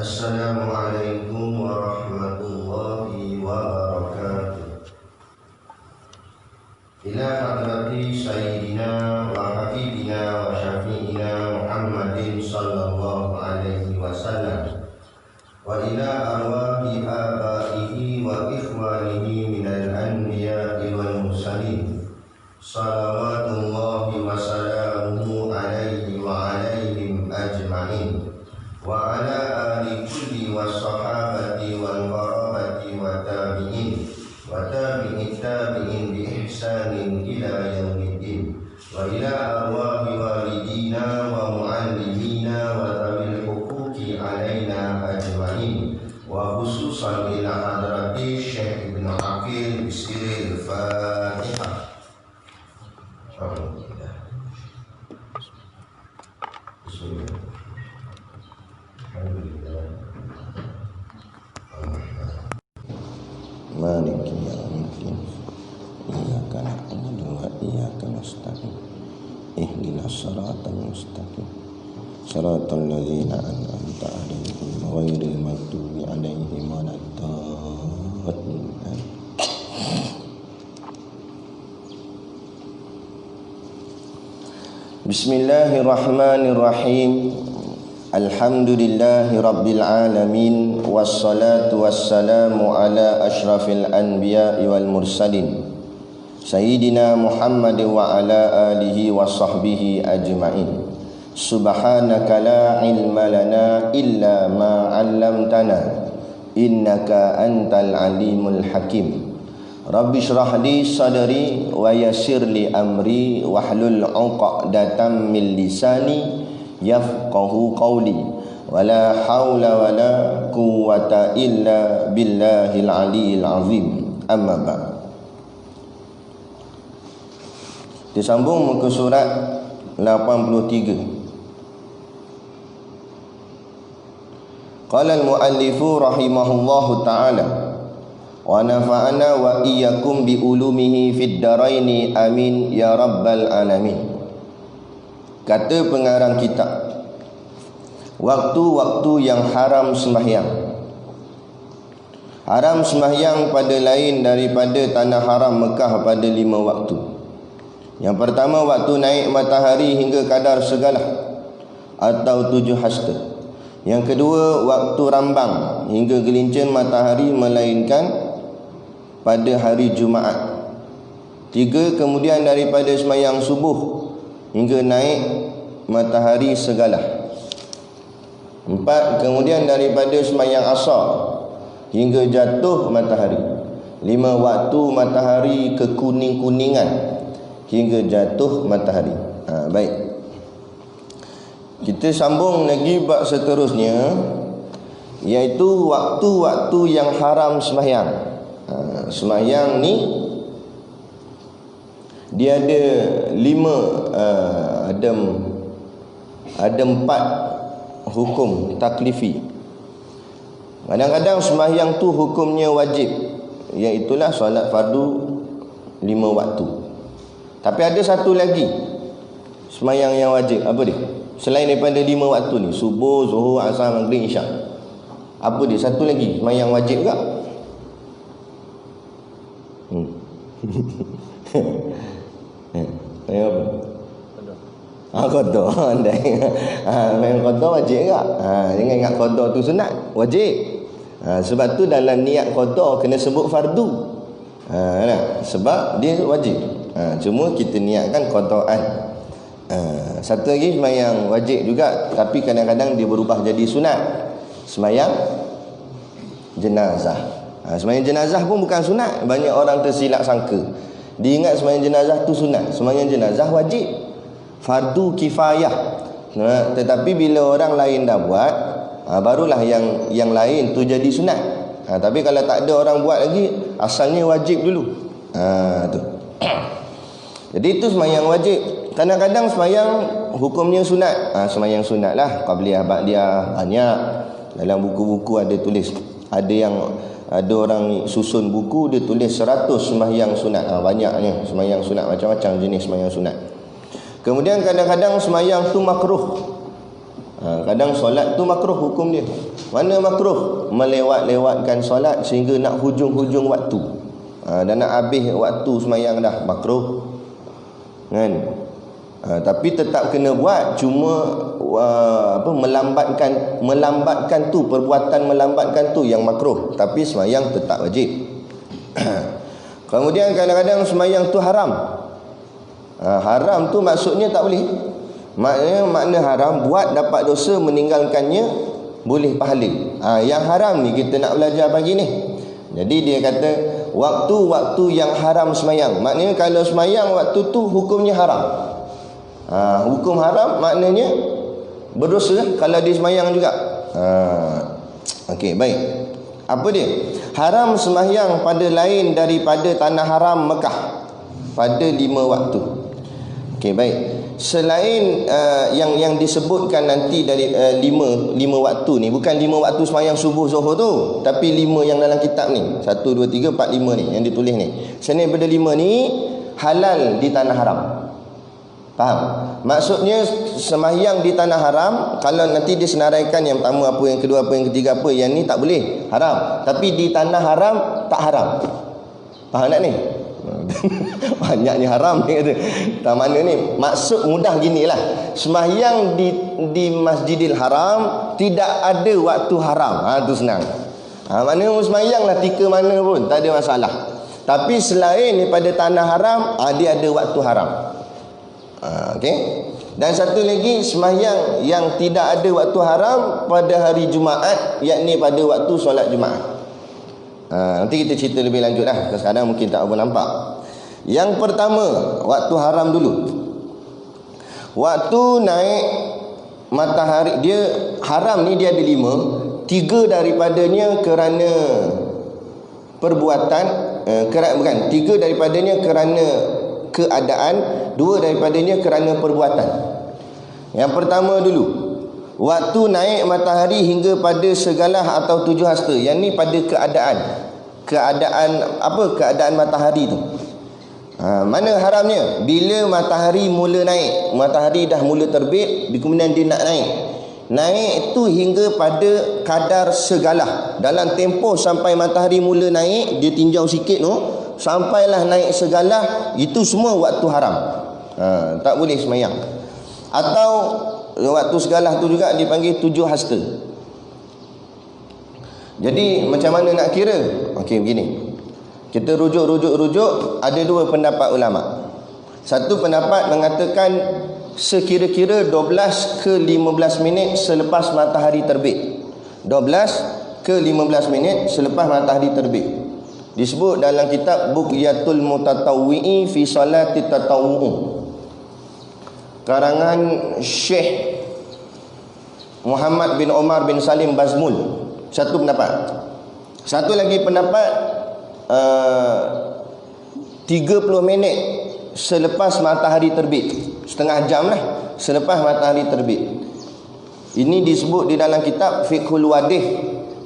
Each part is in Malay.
Assalamualaikum warahmatullahi wabarakatuh. Ila hadrati sayyidina wa habibina wa syafi'ina Muhammadin sallallahu alaihi wasallam wa ila arwahi abaihi wa ikhwanihi minal anbiya'i wal mursalin salawatullahi wa salamuhu alaihi wa alaihim ajma'in wa ala ali kulli wa sahabati wal qarabati wa tabi'in wa tabi'in tabi'in bi ihsanin ila yaumiddin wa ila arwahi walidina wa muallimina wa tabil huquqi alaina ajma'in wa khususan ila hadrati Syekh Ibn Aqil bisiril Fatihah. Bismillah. Maliki yaumiddin. Iyyaka na'budu wa iyyaka nasta'in. Ihdinas siratal mustaqim. Siratal ladzina an'amta 'alaihim ghairil maghdubi 'alaihim waladdallin. Bismillahirrahmanirrahim. Alhamdulillahi rabbil alamin. Wassalatu wassalamu ala ashrafil anbiya'i wal mursalin Sayyidina Muhammad wa ala alihi wa sahbihi ajma'in. Subhanaka la ilma lana illa ma 'allamtana innaka antal alimul hakim. Rabbi shrah li sadri wa yassir li amri wahlul 'uqdatam min lisani yafqahu qawli wala haula wala quwwata illa billahil aliyil azim. Amma ba'd. Disambung muka surat 83. Qala al-muallifu rahimahullahu ta'ala wa nafa'ana wa iyyakum bi ulumihi fid daraini amin ya rabbal alamin. Kata pengarang kitab, waktu-waktu yang haram sembahyang. Haram sembahyang pada lain daripada tanah haram Mekah pada 5 waktu. Yang pertama, waktu naik matahari hingga kadar segalah atau 7 hasta. Yang kedua, waktu rambang hingga gelincir matahari melainkan pada hari Jumaat. 3, kemudian daripada sembahyang subuh hingga naik matahari segalah. 4, kemudian daripada sembahyang asar hingga jatuh matahari. 5, waktu matahari kekuning-kuningan hingga jatuh matahari. Baik, kita sambung lagi bab seterusnya, iaitu waktu-waktu yang haram sembahyang. Sembahyang ni dia ada 5 ada 4 hukum taklifi. Kadang-kadang sembahyang tu hukumnya wajib, iaitulah solat fardu 5 waktu. Tapi ada satu lagi sembahyang yang wajib. Apa dia? Selain daripada 5 waktu ni, subuh, zuhur, asar, maghrib, isyak. Apa dia? Satu lagi sembahyang wajib juga. Apa? Qada. Andai. Main qada wajib ke? Jangan ingat qada tu sunat, wajib. Sebab tu dalam niat qada kena sebut fardu. Sebab dia wajib. Cuma kita niatkan qadaan. Satu lagi sembahyang wajib juga, tapi kadang-kadang dia berubah jadi sunat. Sembahyang jenazah. Sembahyang jenazah pun bukan sunat. Banyak orang tersilap sangka, dia ingat sembahyang jenazah tu sunat. Sembahyang jenazah wajib, fardu kifayah. Tetapi bila orang lain dah buat, barulah yang lain tu jadi sunat. Tapi kalau tak ada orang buat lagi, asalnya wajib dulu. Tu. Jadi itu sembahyang wajib. Kadang-kadang sembahyang hukumnya sunat. Sembahyang sunat lah, qabliyah, ba'diyah, banyak. Dalam buku-buku ada tulis. Ada orang susun buku, dia tulis 100 sembahyang sunat. Banyaknya sembahyang sunat, macam-macam jenis sembahyang sunat. Kemudian kadang-kadang sembahyang tu makruh. Kadang solat tu makruh hukum dia. Mana makruh? Melewat-lewatkan solat sehingga nak hujung-hujung waktu. Dan nak habis waktu semayang dah, makruh. Kan? Tapi tetap kena buat, cuma melambatkan tu, perbuatan melambatkan tu yang makruh, tapi semayang tetap wajib. Kemudian kadang-kadang semayang tu haram. Haram tu maksudnya tak boleh. Makna haram, buat dapat dosa, meninggalkannya boleh pahala. Yang haram ni kita nak belajar pagi ni. Jadi dia kata waktu-waktu yang haram semayang. Maknanya kalau semayang waktu tu hukumnya haram. Hukum haram maknanya berdosa kalau dia semayang juga. Okey, baik. Apa dia? Haram semayang pada lain daripada tanah haram Mekah pada 5 waktu. Okey, baik. Selain yang disebutkan nanti dari 5 waktu ni, bukan 5 waktu semayang subuh zuhur tu, tapi 5 yang dalam kitab ni, 1 2 3 4 5 ni yang ditulis ni. Selain daripada 5 ni halal di tanah haram. Faham? Maksudnya sembahyang di tanah haram, kalau nanti disenaraikan yang pertama apa, yang kedua apa, yang ketiga apa, yang ni tak boleh, haram. Tapi di tanah haram tak haram. Faham tak ni? Banyaknya haram ni kata. Tak mana ni? Maksud mudah ginilah. Sembahyang di Masjidil Haram tidak ada waktu haram. Tu senang. Maknanya sembahyanglah tika mana pun tak ada masalah. Tapi selain daripada tanah haram, dia ada waktu haram. Okey. Dan satu lagi, sembahyang yang tidak ada waktu haram pada hari Jumaat, yakni pada waktu solat Jumaat. Nanti kita cerita lebih lanjut lah. Sekarang mungkin tak apa nampak. Yang pertama, waktu haram dulu. Waktu naik matahari, dia haram ni dia ada 5. 3 daripadanya kerana perbuatan, 3 daripadanya kerana keadaan, 2 daripadanya kerana perbuatan. Yang pertama dulu, waktu naik matahari hingga pada segalah atau 7 hasta. Yang ni pada keadaan apa? Keadaan matahari tu. Mana haramnya? Bila matahari mula naik, matahari dah mula terbit, kemudian dia nak naik. Naik tu hingga pada kadar segalah. Dalam tempoh sampai matahari mula naik, dia tinjau sikit tu, sampailah naik segalah, itu semua waktu haram. Tak boleh semayang. Atau waktu segalah tu juga dipanggil 7 hasta. Jadi macam mana nak kira? Okey, begini. Kita rujuk. Ada 2 pendapat ulama. Satu pendapat mengatakan sekira-kira 12 ke 15 minit selepas matahari terbit. 12 ke 15 minit selepas matahari terbit. Disebut dalam kitab Bughyatul Mutatawwi'i fi Salati Tatawwu', karangan Syekh Muhammad bin Omar bin Salim Bazmul. Satu pendapat. Satu lagi pendapat 30 minit selepas matahari terbit, setengah jam lah selepas matahari terbit. Ini disebut di dalam kitab Fiqhul Wadih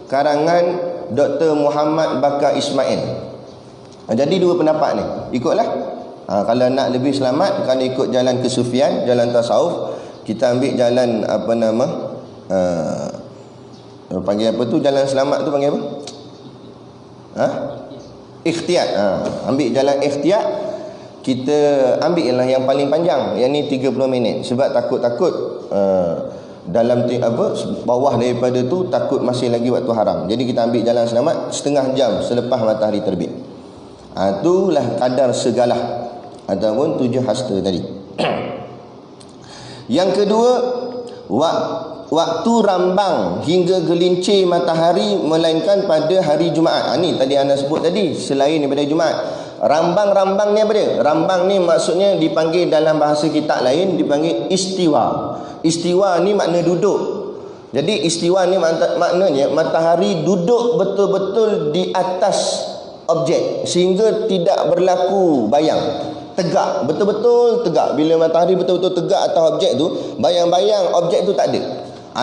karangan Dr. Muhammad Bakar Ismail. Jadi 2 pendapat ni, ikutlah. Kalau nak lebih selamat, kalau ikut jalan kesufian, jalan tasawuf, kita ambil jalan apa nama, panggil apa tu, jalan selamat tu panggil apa? Ikhtiyat. Ambil jalan ikhtiyat. Kita ambil lah yang paling panjang, yang ni 30 minit. Sebab takut-takut dalam bawah daripada tu takut masih lagi waktu haram. Jadi kita ambil jalan selamat setengah jam selepas matahari terbit. Itulah kadar segalah ataupun 7 hasta tadi. Yang kedua, waktu rambang hingga gelincir matahari melainkan pada hari Jumaat. Ni tadi anda sebut tadi, selain daripada Jumaat. Rambang ni apa dia? Rambang ni maksudnya dipanggil dalam bahasa kitab lain dipanggil istiwa. Istiwa ni makna duduk. Jadi istiwa ni maknanya matahari duduk betul-betul di atas objek sehingga tidak berlaku bayang. Tegak, betul-betul tegak. Bila matahari betul-betul tegak atas objek tu, bayang-bayang objek tu tak ada.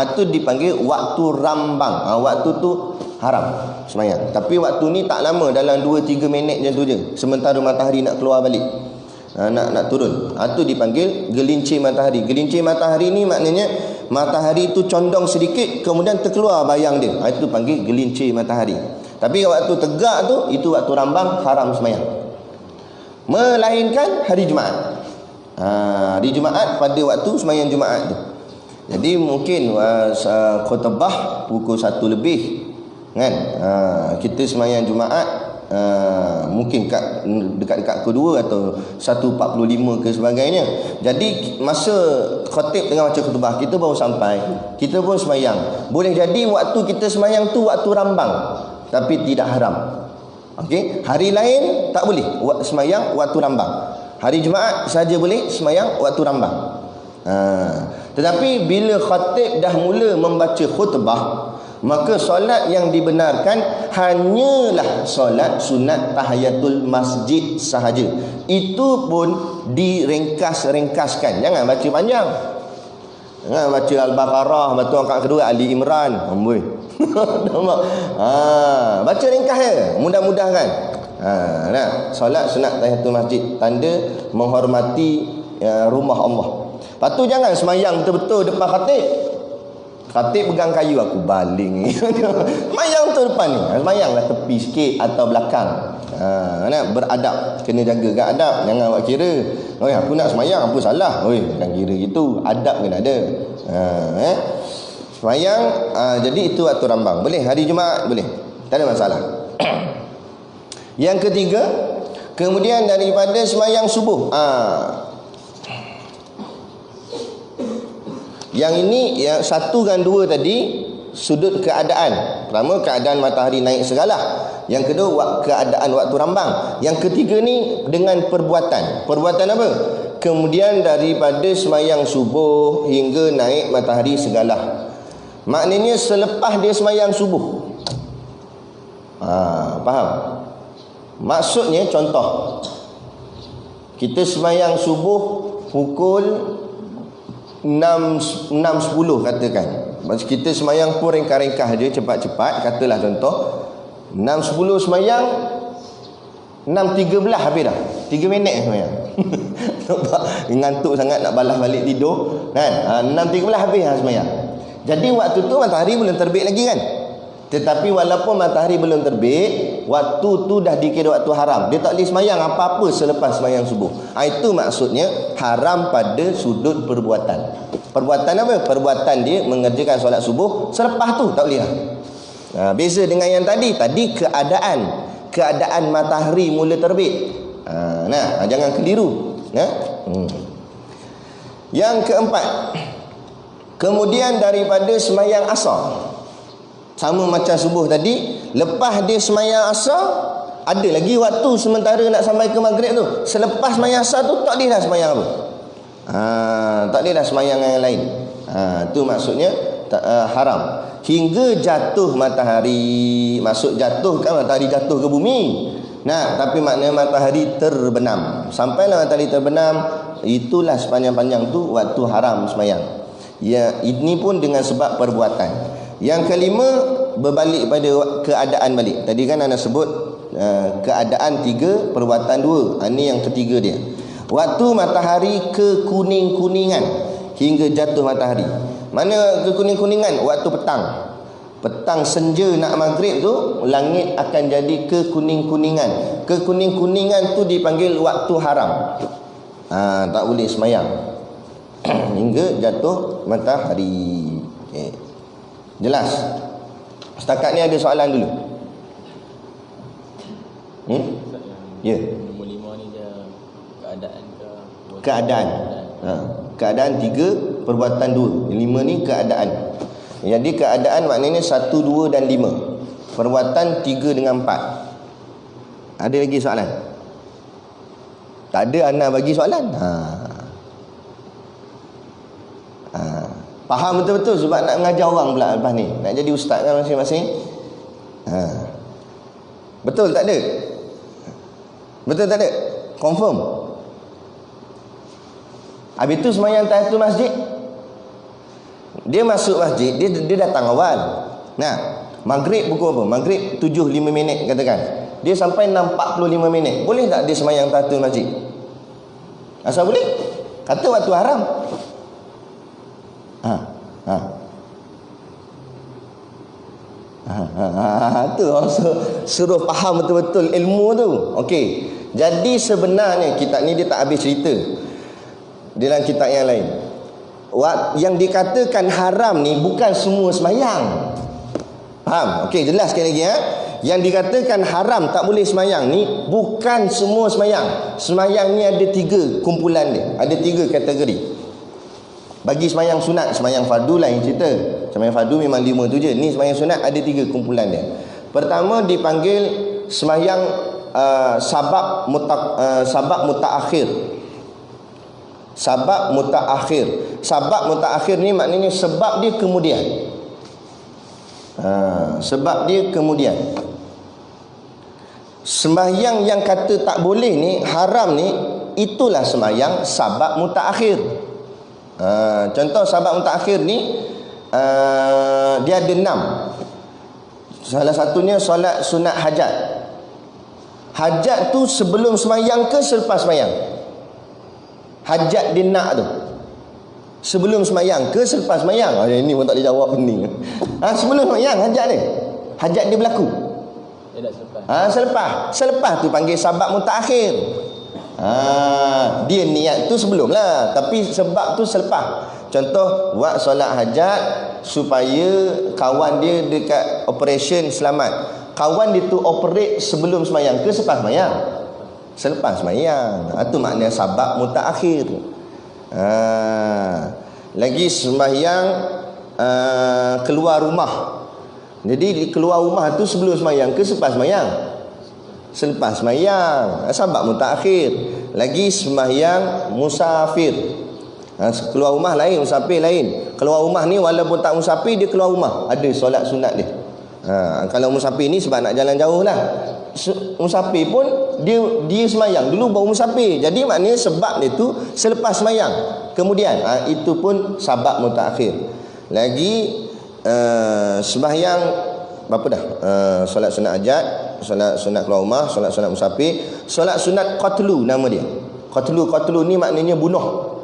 Itu dipanggil waktu rambang. Waktu tu haram semayang. Tapi waktu ni tak lama, dalam 2-3 minit macam tu je. Sementara matahari nak keluar balik, nak turun. Itu dipanggil gelincir matahari. Gelincir matahari ni maknanya matahari tu condong sedikit, kemudian terkeluar bayang dia. Itu panggil gelincir matahari. Tapi waktu tegak tu, itu waktu rambang, haram semayang. Melainkan hari Jumaat. Hari Jumaat pada waktu semayang Jumaat tu. Jadi mungkin khutbah pukul 1 lebih kan, kita semayang Jumaat mungkin dekat-dekat kedua atau 1.45 ke sebagainya. Jadi masa khatib tengah baca khutbah, kita baru sampai, kita pun semayang. Boleh jadi waktu kita semayang tu waktu rambang, tapi tidak haram. Okey, hari lain tak boleh semayang waktu rambang. Hari Jumaat saja boleh semayang waktu rambang. Tetapi bila khatib dah mula membaca khutbah, maka solat yang dibenarkan hanyalah solat sunat tahiyatul masjid sahaja. Itu pun diringkas-ringkaskan. Jangan baca panjang. Jangan baca Al-Baqarah, batu angkat kedua Ali Imran. Baca ringkas je, mudah-mudah kan. Nah, solat sunat tahiyatul masjid, tanda menghormati rumah Allah. Lepas tu jangan semayang betul-betul depan khatib. Khatib pegang kayu, aku baling. Semayang tu depan ni. Semayanglah tepi sikit atau belakang. Beradab. Kena jaga adab. Jangan buat kira, oi, aku nak semayang, apa salah? Oi, jangan kira gitu. Adab kena ada. Semayang, jadi itu waktu rambang. Boleh hari Jumaat, boleh. Tak ada masalah. Yang ketiga, kemudian daripada semayang subuh. Yang ini, yang 1 dan 2 tadi sudut keadaan. Pertama, keadaan matahari naik segala. Yang kedua, keadaan waktu rambang. Yang ketiga ni dengan perbuatan. Perbuatan apa? Kemudian daripada semayang subuh hingga naik matahari segala. Maknanya selepas dia semayang subuh. Faham? Maksudnya contoh, kita semayang subuh pukul 6.10 katakan. Kita semayang pun ringkas-ringkas je, cepat-cepat. Katalah contoh 6.10 semayang, 6.13 habis dah. 3 minit semayang. Nampak? Ngantuk sangat nak balas balik tidur kan. 6.13 habis dah semayang. Jadi waktu tu matahari belum terbit lagi kan. Tetapi walaupun matahari belum terbit, waktu tu dah dikira waktu haram. Dia tak boleh semayang apa-apa selepas semayang subuh. Itu maksudnya haram pada sudut perbuatan. Perbuatan apa? Perbuatan dia mengerjakan solat subuh, selepas tu tak boleh lah. Beza dengan yang tadi. Tadi keadaan matahari mula terbit. Jangan keliru. Yang keempat, kemudian daripada semayang asar, sama macam subuh tadi, lepas dia semayang asar, ada lagi waktu sementara nak sampai ke maghrib tu. Selepas semayang asar tu tak boleh dah semayang apa. Tak boleh dah semayang yang lain. Tu maksudnya haram. Hingga jatuh matahari. Maksud jatuh kan matahari jatuh ke bumi. Tapi maknanya matahari terbenam. Sampailah matahari terbenam, itulah sepanjang-panjang tu waktu haram semayang. Ya, ini pun dengan sebab perbuatan. Yang kelima, berbalik pada keadaan balik. Tadi kan anda sebut keadaan 3, perbuatan 2. Ini yang ketiga dia. Waktu matahari kekuning-kuningan hingga jatuh matahari. Mana kekuning-kuningan? Waktu petang. Petang senja nak maghrib tu, langit akan jadi kekuning-kuningan. Kekuning-kuningan tu dipanggil waktu haram. Tak boleh semayang hingga jatuh matahari. Jelas? Setakat ni ada soalan dulu? Ya. Nombor 5 ni dia keadaan ke? Keadaan. Keadaan 3, perbuatan 2. 5 ni keadaan. Jadi keadaan maknanya 1, 2 dan 5. Perbuatan 3 dengan 4. Ada lagi soalan? Tak ada, Ana bagi soalan. Faham betul-betul sebab nak mengajar orang pula lepas ni. Nak jadi ustaz kan masing-masing. Betul tak ada? Betul tak ada? Confirm. Habis tu semayang tahiyatul masjid. Dia masuk masjid, dia datang awal. Maghrib pukul apa? Maghrib 7.05 minit katakan. Dia sampai 6.45 minit. Boleh tak dia semayang tahiyatul masjid? Asal boleh? Kata waktu haram. Tu orang suruh faham betul-betul ilmu tu. Okey. Jadi sebenarnya kitab ni dia tak habis cerita. Dalam kitab yang lain, yang dikatakan haram ni bukan semua sembahyang. Faham? Okey, jelas sekali lagi Yang dikatakan haram tak boleh sembahyang ni bukan semua sembahyang. Sembahyang ni ada 3 kumpulan dia. Ada 3 kategori. Bagi sembahyang sunat, sembahyang fardu lain cerita. Sembahyang fardu memang 5 tu je. Ni sembahyang sunat ada 3 kumpulan dia. Pertama dipanggil sembahyang sabab mutaakhir. Sabab mutaakhir. Sabab mutaakhir ni maknanya sebab dia kemudian. Sebab dia kemudian. Sembahyang yang kata tak boleh ni, haram ni, itulah sembahyang sabab mutaakhir. Contoh sabab mutaakhir ni dia ada 6. Salah satunya solat sunat hajat. Hajat tu sebelum sembahyang ke selepas sembahyang? Hajat dia nak tu sebelum sembahyang ke selepas sembahyang? Ini pun tak boleh jawab ni. Sebelum sembahyang hajat dia. Hajat dia berlaku. Dia tak selepas. Selepas tu panggil sabab mutaakhir. Dia niat tu sebelum lah, tapi sebab tu selepas. Contoh buat solat hajat supaya kawan dia dekat operation selamat. Kawan dia tu operate sebelum sembahyang ke selepas sembahyang? Selepas sembahyang. Itu makna sabab mutaakhir. Lagi sembahyang keluar rumah. Jadi keluar rumah tu sebelum sembahyang ke selepas sembahyang? Selepas sembahyang. Sabab mutaakhir. Lagi sembahyang musafir. Keluar rumah lain, musafir lain. Keluar rumah ni walaupun tak musafir, dia keluar rumah, ada solat sunat dia. Kalau musafir ni sebab nak jalan jauh lah. Musafir pun dia sembahyang dulu baru musafir. Jadi maknanya sebab dia tu selepas sembahyang kemudian. Itu pun sabab mutaakhir. Lagi sembahyang apa dah? Solat sunat hajat, solat sunat keluar rumah, solat sunat musafir, solat sunat qatlu nama dia. Qatlu ni maknanya bunuh.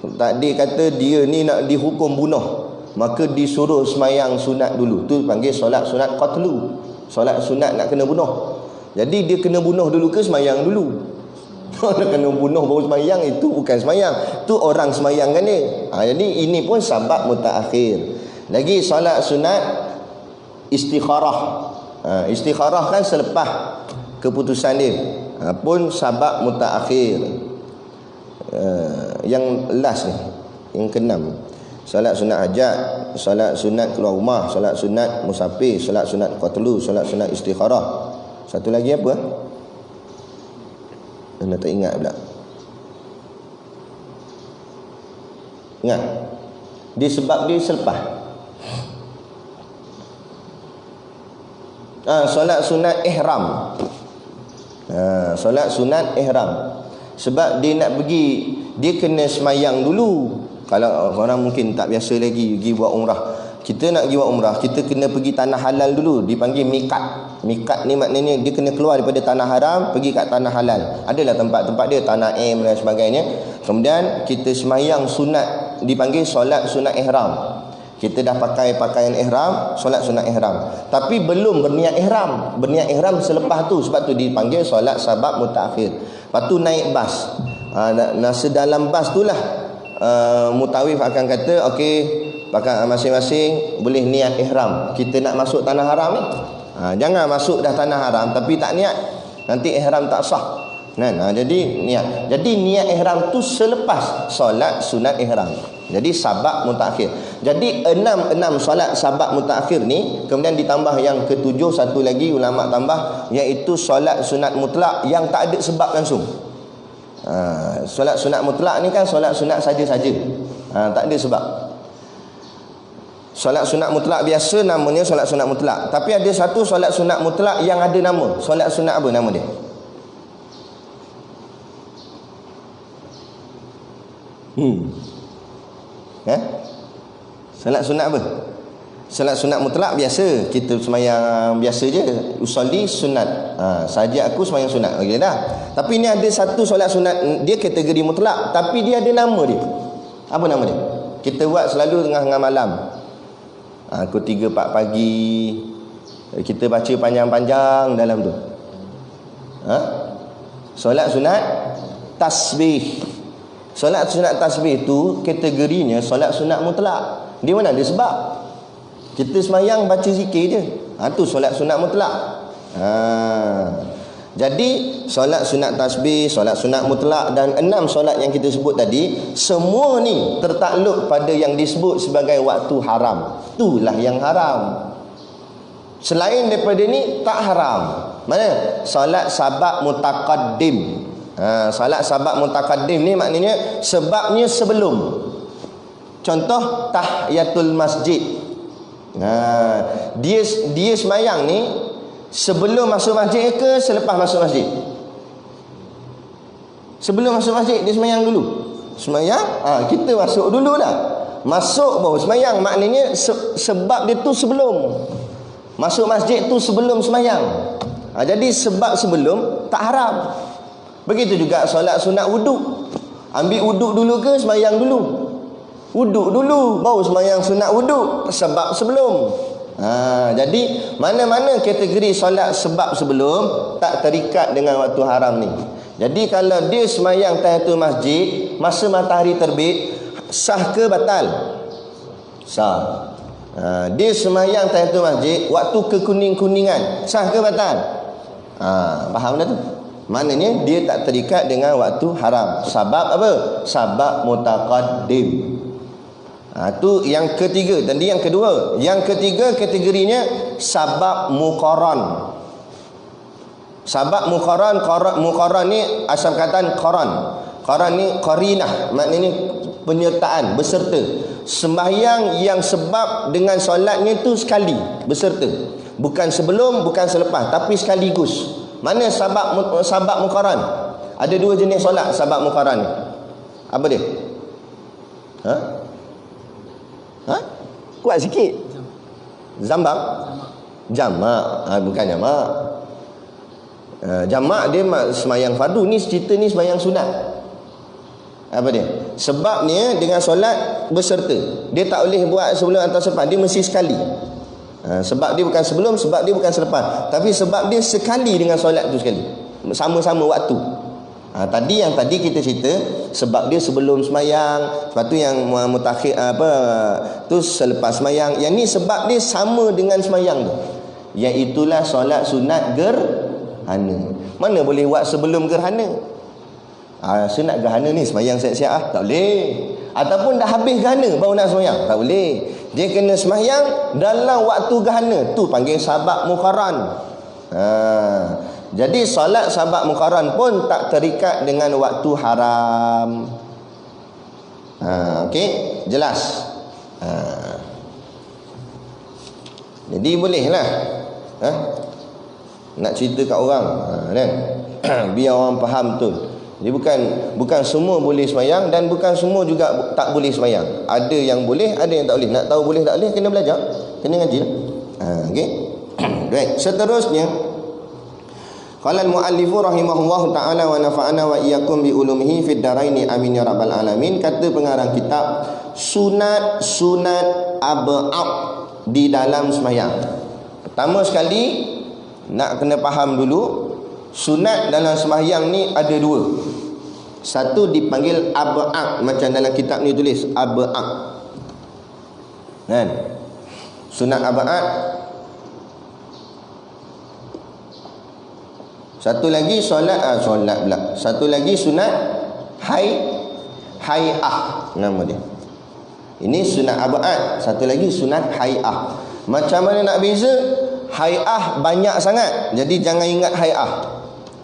Takdir kata dia ni nak dihukum bunuh, maka disuruh sembahyang sunat dulu. Tu panggil solat sunat qatlu. Solat sunat nak kena bunuh. Jadi dia kena bunuh dulu ke sembahyang dulu? Nak kena bunuh baru sembahyang, itu bukan sembahyang. Tu orang sembahyangkan dia. Jadi ini pun sabab mutaakhir. Lagi solat sunat istikharah. Istikharah kan selepas keputusan dia. Pun sabab mutaakhir. Yang last ni, yang keenam, solat sunat hajat, solat sunat keluar rumah, solat sunat musafir, solat sunat qatlu, solat sunat istikharah. Satu lagi apa? Anda tak ingat pula. Ingat? Dia sebab dia selepas. Solat sunat ihram. Solat sunat ihram. Sebab dia nak pergi, dia kena semayang dulu. Kalau orang mungkin tak biasa lagi pergi buat umrah, kita nak pergi buat umrah, kita kena pergi tanah halal dulu. Dipanggil mikat. Mikat ni maknanya dia kena keluar daripada tanah haram, pergi kat tanah halal. Adalah tempat-tempat dia, tanah M dan sebagainya. Kemudian kita semayang sunat, dipanggil solat sunat ihram. Kita dah pakai pakaian ihram, solat sunat ihram. Tapi belum berniat ihram. Berniat ihram selepas tu. Sebab tu dipanggil solat sabab mutaakhir. Lepas tu naik bas. Sedalam bas tu lah mutawif akan kata, okey, pakai masing-masing boleh niat ihram. Kita nak masuk tanah haram ni. Jangan masuk dah tanah haram tapi tak niat. Nanti ihram tak sah. Jadi niat. Jadi niat ihram tu selepas solat sunat ihram. Jadi sabab mutaakhir. Jadi enam solat sabab mutaakhir ni, kemudian ditambah yang ketujuh, satu lagi ulama tambah, iaitu solat sunat mutlak yang tak ada sebab langsung. Solat sunat mutlak ni kan solat sunat saja-saja. Tak ada sebab. Solat sunat mutlak biasa namanya solat sunat mutlak. Tapi ada satu solat sunat mutlak yang ada nama. Solat sunat apa nama dia? Solat sunat apa? Solat sunat mutlak biasa, kita semayang biasa je, usolli sunat. Saja aku semayang sunat. Okey dah. Tapi ni ada satu solat sunat, dia kategori mutlak tapi dia ada nama dia. Apa nama dia? kita buat selalu tengah-tengah malam. Pukul 3-4 pagi kita baca panjang-panjang dalam tu. Solat sunat tasbih. Solat sunat tasbih tu kategorinya solat sunat mutlak. Di mana ada sebab? Kita semayang baca zikir je. Tu solat sunat mutlak. Jadi solat sunat tasbih, solat sunat mutlak dan 6 solat yang kita sebut tadi, semua ni tertakluk pada yang disebut sebagai waktu haram. Itulah yang haram. Selain daripada ni tak haram. Mana? Solat sabab mutaqaddim. Solat sabab mutaqaddim ni maknanya sebabnya sebelum. Contoh tahiyatul masjid. Dia semayang ni sebelum masuk masjid ke selepas masuk masjid? Sebelum masuk masjid dia semayang dulu. Semayang, kita masuk dulu dah. Masuk baru semayang, maknanya sebab dia tu sebelum. Masuk masjid tu sebelum semayang. Jadi sebab sebelum tak haram. Begitu juga solat sunat wuduk. Ambil wuduk dulu ke semayang dulu? Wuduk dulu baru semayang sunat wuduk, sebab sebelum. Jadi mana-mana kategori solat sebab sebelum tak terikat dengan waktu haram ni. Jadi kalau dia semayang tahiyatul masjid masa matahari terbit, sah ke batal? Sah. Dia semayang tahiyatul masjid waktu kekuning-kuningan, sah ke batal? Faham dah tu? Maknanya dia tak terikat dengan waktu haram. Sebab apa? Sebab mutaqaddim. Tu yang ketiga. Tadi yang kedua. Yang ketiga kategorinya sabab muqarran. Sabab muqarran. Muqarran ni asal kataan qaran. Qaran ni qarinah, maknanya penyertaan, berserta. Sembahyang yang sebab dengan solatnya tu sekali, berserta. Bukan sebelum, bukan selepas, tapi sekaligus. Mana sabab muqarran? Ada 2 jenis solat sabab muqarran ni. Apa dia? Kuat sikit. Zambak. Jamak. Bukan jamak. Jamak dia semayang fardu. Ni cerita ni semayang sunat. Apa dia? Sebabnya dengan solat berserta. Dia tak boleh buat sebelum atau selepas. Dia mesti sekali. Sebab dia bukan sebelum, sebab dia bukan selepas. Tapi sebab dia sekali dengan solat tu sekali. Sama-sama waktu. Tadi kita cerita sebab dia sebelum semayang, lepas tu yang mutakhir tu selepas semayang. Yang ni sebab dia sama dengan semayang tu, iaitulah solat sunat gerhana. Mana boleh buat sebelum gerhana? Sunat gerhana ni semayang siap-siap tak boleh. Ataupun dah habis gerhana baru nak semayang, tak boleh. Dia kena semayang dalam waktu gerhana. Tu panggil sabab muqarran. Jadi solat sabab muqarran pun tak terikat dengan waktu haram. Okey, jelas. Jadi bolehlah nak cerita kat orang, kan? Biar orang faham betul. Jadi bukan semua boleh semayang dan bukan semua juga tak boleh semayang. Ada yang boleh, ada yang tak boleh. Nak tahu boleh tak boleh kena belajar, kena ngaji lah. Okey. Baik, seterusnya qala al-muallifu rahimahullahu taala wa nafa'ana wa iyyakum bi ulumihi fid dharaini amin ya rabbal alamin. Kata pengarang kitab, sunat ab'ad di dalam sembahyang. Pertama sekali nak kena faham dulu, sunat dalam sembahyang ni ada 2. Satu dipanggil ab'ad, macam dalam kitab ni tulis ab'ad. Kan? Sunat ab'ad. Satu lagi solat pula. Satu lagi sunat hay'ah nama dia. Ini sunat ab'ad. Satu lagi sunat hay'ah. Macam mana nak beza? Hay'ah banyak sangat, jadi jangan ingat hay'ah.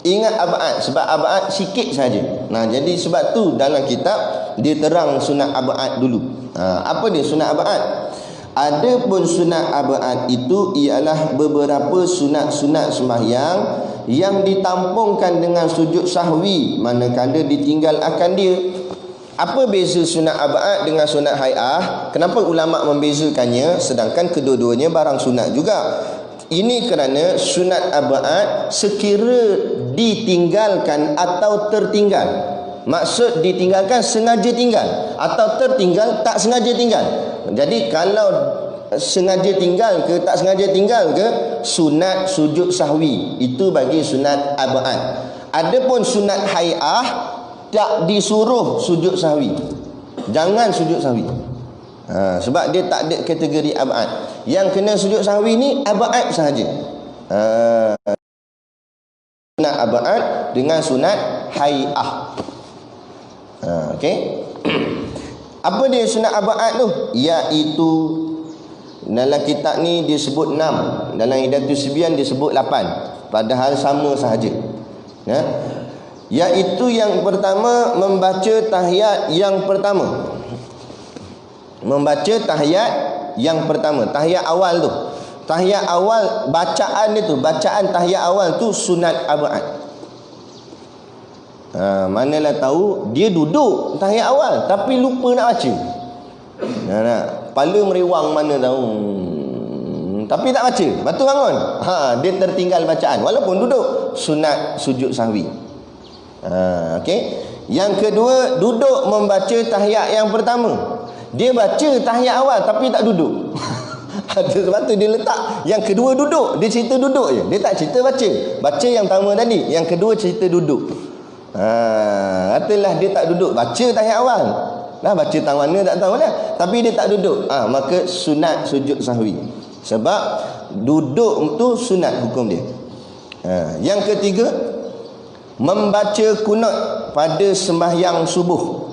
Ingat ab'ad, sebab ab'ad sikit saja. Jadi sebab tu dalam kitab dia terang sunat ab'ad dulu. Apa dia sunat ab'ad? Adapun sunat ab'ad itu ialah beberapa sunat-sunat sembahyang yang ditampungkan dengan sujud sahwi manakala ditinggal akan dia. Apa beza sunat ab'ad dengan sunat hay'ah? Kenapa ulama membezakannya sedangkan kedua-duanya barang sunat juga? Ini kerana sunat ab'ad sekira ditinggalkan atau tertinggal. Maksud ditinggalkan sengaja tinggal atau tertinggal tak sengaja tinggal. Jadi kalau sengaja tinggal ke tak sengaja tinggal ke, sunat sujud sahwi itu bagi sunat abad. Adapun sunat hai'ah tak disuruh sujud sahwi. Jangan sujud sahwi. Sebab dia tak ada kategori abad. Yang kena sujud sahwi ni abad sahaja. Sunat abad dengan sunat hai'ah. Okey. Apa dia sunat abad tu? Iaitu dalam kitab ni disebut 6, dalam Hidayatus Sibyan disebut 8, padahal sama sahaja. Ya. Iaitu yang pertama membaca tahiyat yang pertama. Membaca tahiyat yang pertama, tahiyat awal tu. Tahiyat awal bacaan dia tu, bacaan tahiyat awal tu sunat abad. Manalah tahu dia duduk tahiyat awal tapi lupa nak baca. Kepala merewang mana tahu. Tapi tak baca. Lepas tu bangun. Dia tertinggal bacaan walaupun duduk. Sunat sujud sahwi. Okey. Yang kedua, duduk membaca tahiyat yang pertama. Dia baca tahiyat awal tapi tak duduk. Sebab tu dia letak yang kedua duduk. Dia cerita duduk je. Dia tak cerita baca. Baca yang pertama tadi, yang kedua cerita duduk. Katalah dia tak duduk, baca tahiyat awal. Dah baca tang mana tak tahu dah. Tapi dia tak duduk. Maka sunat sujud sahwi. Sebab duduk tu sunat hukum dia. Yang ketiga, membaca kunut pada sembahyang subuh.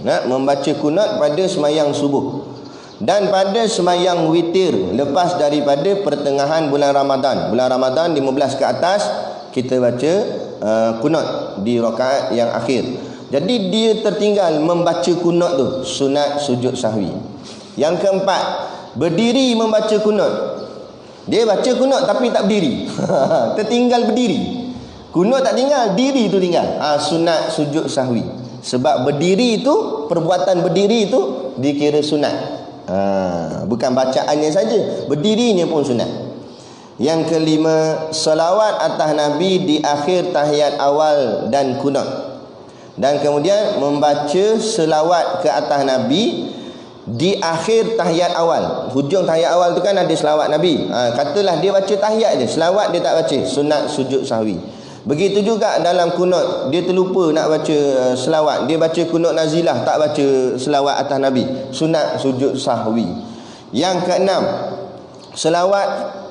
Membaca kunut pada sembahyang subuh. Dan pada sembahyang witir lepas daripada pertengahan bulan Ramadan. Bulan Ramadan 15 ke atas kita baca kunut di rakaat yang akhir. Jadi dia tertinggal membaca kunut tu, sunat sujud sahwi. Yang keempat, berdiri membaca kunut. Dia baca kunut tapi tak berdiri. Tertinggal berdiri. Kunut tak tinggal, diri tu tinggal. Sunat sujud sahwi. Sebab berdiri tu, perbuatan berdiri tu dikira sunat. Bukan bacaannya saja, berdirinya pun sunat. Yang kelima, salawat atas Nabi di akhir tahiyat awal dan kunut. Dan kemudian membaca selawat ke atas Nabi di akhir tahiyat awal. Hujung tahiyat awal tu kan ada selawat Nabi. Katalah dia baca tahiyat je, selawat dia tak baca, sunat sujud sahwi. Begitu juga dalam kunut, dia terlupa nak baca selawat, dia baca kunut nazilah, tak baca selawat atas Nabi, sunat sujud sahwi. Yang keenam, selawat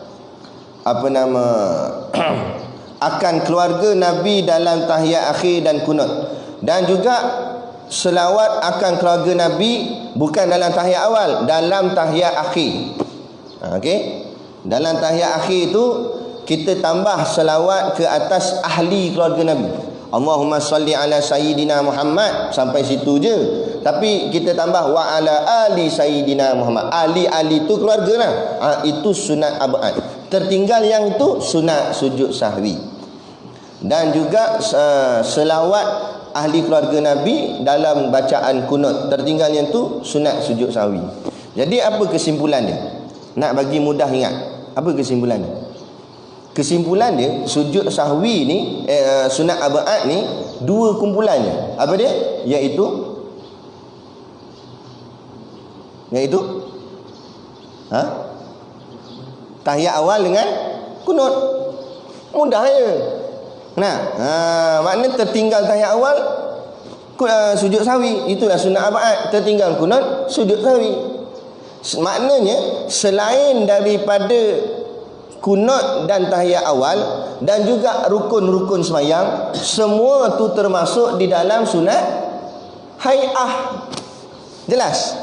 akan keluarga Nabi dalam tahiyat akhir dan kunut. Dan juga selawat akan keluarga Nabi bukan dalam tahiyat awal, dalam tahiyat akhir. Okey. Dalam tahiyat akhir tu kita tambah selawat ke atas ahli keluarga Nabi. Allahumma salli ala sayyidina Muhammad, sampai situ je. Tapi kita tambah wa ala ali sayyidina Muhammad. Ali tu keluarga lah. Itu sunat abad. Tertinggal yang itu sunat sujud sahwi. Dan juga selawat ahli keluarga Nabi dalam bacaan kunut. Tertinggal yang tu sunat sujud sahwi. Jadi apa kesimpulan dia? Nak bagi mudah ingat. Apa kesimpulan dia? Kesimpulan dia, sujud sahwi ni, sunat abad ni dua kumpulannya. Apa dia? Iaitu tahiyat awal dengan kunut. Mudah je. Maknanya tertinggal tahiyat awal sujud sahwi, itulah sunat abad. Tertinggal kunut, sujud sahwi. Maknanya selain daripada kunut dan tahiyat awal dan juga rukun-rukun sembahyang, semua tu termasuk di dalam sunat hai'ah. Jelas?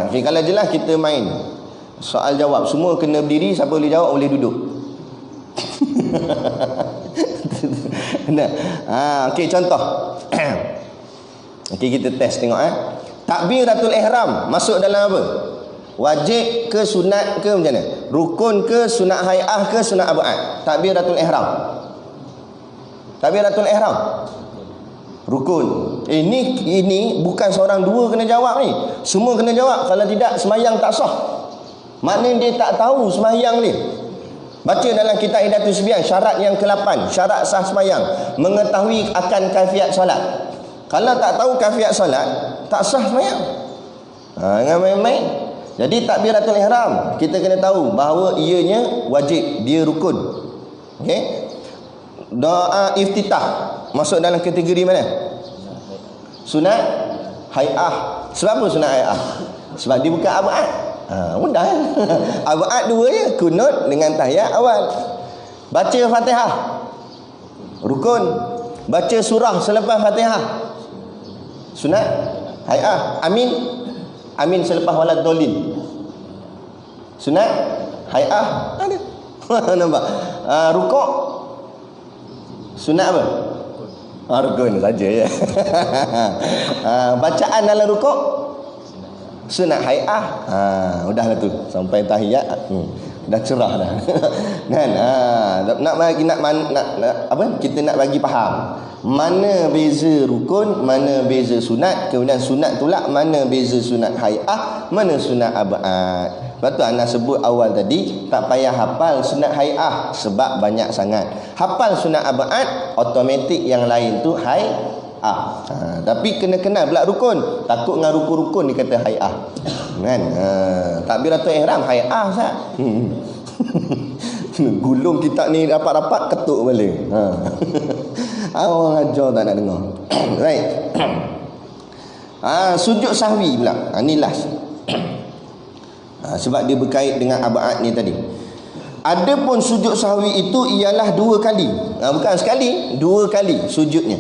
Okay, kalau jelas kita main soal jawab. Semua kena berdiri, siapa boleh jawab boleh duduk. Okey, contoh. Okey, kita test tengok Takbiratul ihram masuk dalam apa? Wajib ke sunat ke macam mana? Rukun ke sunat hai'ah ke sunat abad? Takbiratul ihram. Takbiratul ihram rukun. Ini bukan seorang dua kena jawab ni. Semua kena jawab. Kalau tidak sembahyang tak sah. Maknanya dia tak tahu sembahyang dia. Baca dalam kitab Hidayatul Sibyan syarat yang ke-8, syarat sah sembahyang, mengetahui akan kaifiat solat. Kalau tak tahu kaifiat solat, tak sah sembahyang. Jangan main-main. Jadi takbiratul ihram kita kena tahu bahawa ianya wajib, dia rukun. Okey. Doa iftitah masuk dalam kategori mana? Sunat hai'ah. Sebab apa sunat hai'ah? Sebab dia bukan abad. Mudah kan? Abad dua je, kunut dengan tahiyat awal. Baca Fatihah rukun. Baca surah selepas Fatihah sunat hai'ah. Amin selepas waladhdallin sunat hai'ah. Ada. Nampak? Rukuk sunat apa? Rukun saja ya. Bacaan dalam rukuk sunat hai'ah. Udahlah tu sampai tahiyat. Dah cerah dah. Kan? Nak apa? Kita nak bagi faham mana beza rukun, mana beza sunat, kemudian sunat tula mana beza sunat hai'ah, mana sunat abad. Lepas tu anak sebut awal tadi, tak payah hafal sunat hai'ah sebab banyak sangat. Hafal sunat abad, automatik yang lain tu hai'ah. Tapi kena kenal pula rukun. Takut dengan rukun-rukun dia kata hai'ah. Kan? Takbiratul ihram hai'ah Ustaz. Gulung kitab ni rapat-rapat ketuk balik. Orang ajar tak nak dengar. Right. Sujud sahwi pula. Ni last. Sebab dia berkait dengan abad ni tadi. Adapun sujud sahwi itu ialah 2 kali. Bukan sekali, 2 kali sujudnya.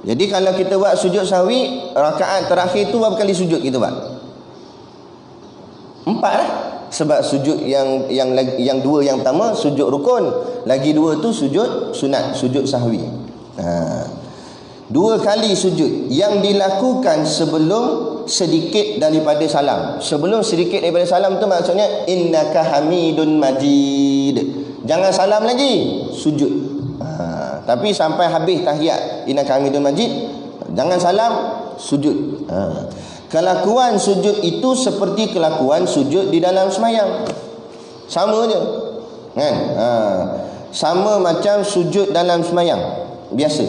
Jadi kalau kita buat sujud sahwi, rakaat terakhir tu berapa kali sujud kita buat? 4 lah. Sebab sujud yang 2 yang pertama sujud rukun, lagi 2 tu sujud sunat, sujud sahwi. 2 kali sujud yang dilakukan sebelum sedikit daripada salam. Sebelum sedikit daripada salam tu maksudnya innaka hamidun majid. Jangan salam lagi, sujud. Tapi sampai habis tahiyat innaka hamidun majid, jangan salam, sujud. Kelakuan sujud itu seperti kelakuan sujud di dalam sembahyang. Sama je. Kan? Sama macam sujud dalam sembahyang biasa.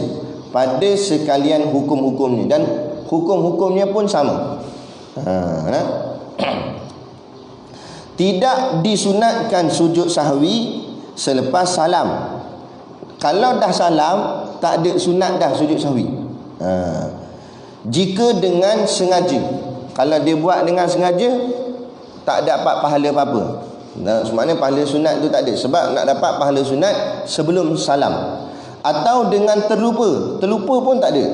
Pada sekalian hukum-hukumnya, dan hukum-hukumnya pun sama. Tidak disunatkan sujud sahwi selepas salam. Kalau dah salam, tak ada sunat dah sujud sahwi. Jika dengan sengaja. Kalau dia buat dengan sengaja, tak dapat pahala apa-apa. Sebenarnya pahala sunat tu tak ada. Sebab nak dapat pahala sunat sebelum salam. Atau dengan terlupa. Terlupa pun tak ada.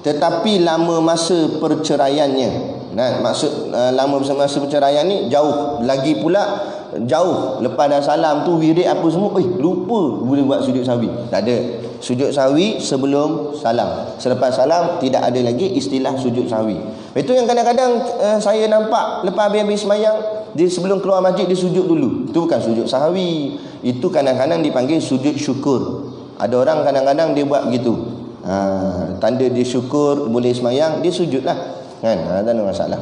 Tetapi lama masa perceraiannya. Maksud lama masa perceraian ni jauh. Lagi pula jauh. Lepas dah salam tu wirid apa semua, lupa boleh buat sujud sahwi. Tak ada. Sujud sahwi sebelum salam. Selepas salam tidak ada lagi istilah sujud sahwi. Itu yang kadang-kadang saya nampak lepas habis sembahyang, dia sebelum keluar masjid dia sujud dulu. Itu bukan sujud sahwi. Itu kadang-kadang dipanggil sujud syukur. Ada orang kadang-kadang dia buat begitu. Tanda dia syukur boleh sembahyang, dia sujud lah. Kan? Tak ada masalah.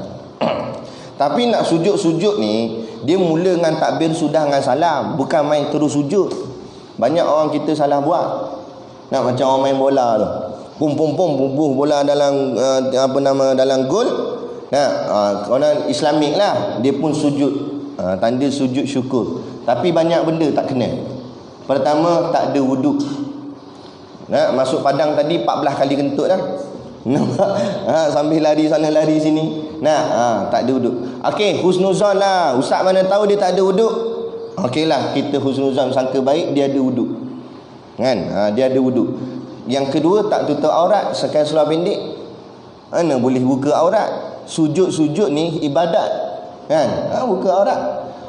Tapi nak sujud-sujud ni, dia mula dengan takbir sudah dengan salam. Bukan main terus sujud. Banyak orang kita salah buat. Nak macam orang main bola tu. Pum bola dalam dalam gol. Orang Islamik lah, dia pun sujud. Tanda sujud syukur. Tapi banyak benda tak kena. Pertama, tak ada wuduk. Masuk padang tadi 14 kali kentut dah. Sambil lari sana lari sini. Tak ada wuduk. Okey, husnuzon lah. Ustaz mana tahu dia tak ada wuduk. Okeylah, kita husnuzon, sangka baik dia ada wuduk. Kan? Dia ada wuduk. Yang kedua, tak tutup aurat, sekali seluar pendek. Mana boleh buka aurat? Sujud-sujud ni ibadat. Kan? Buka aurat.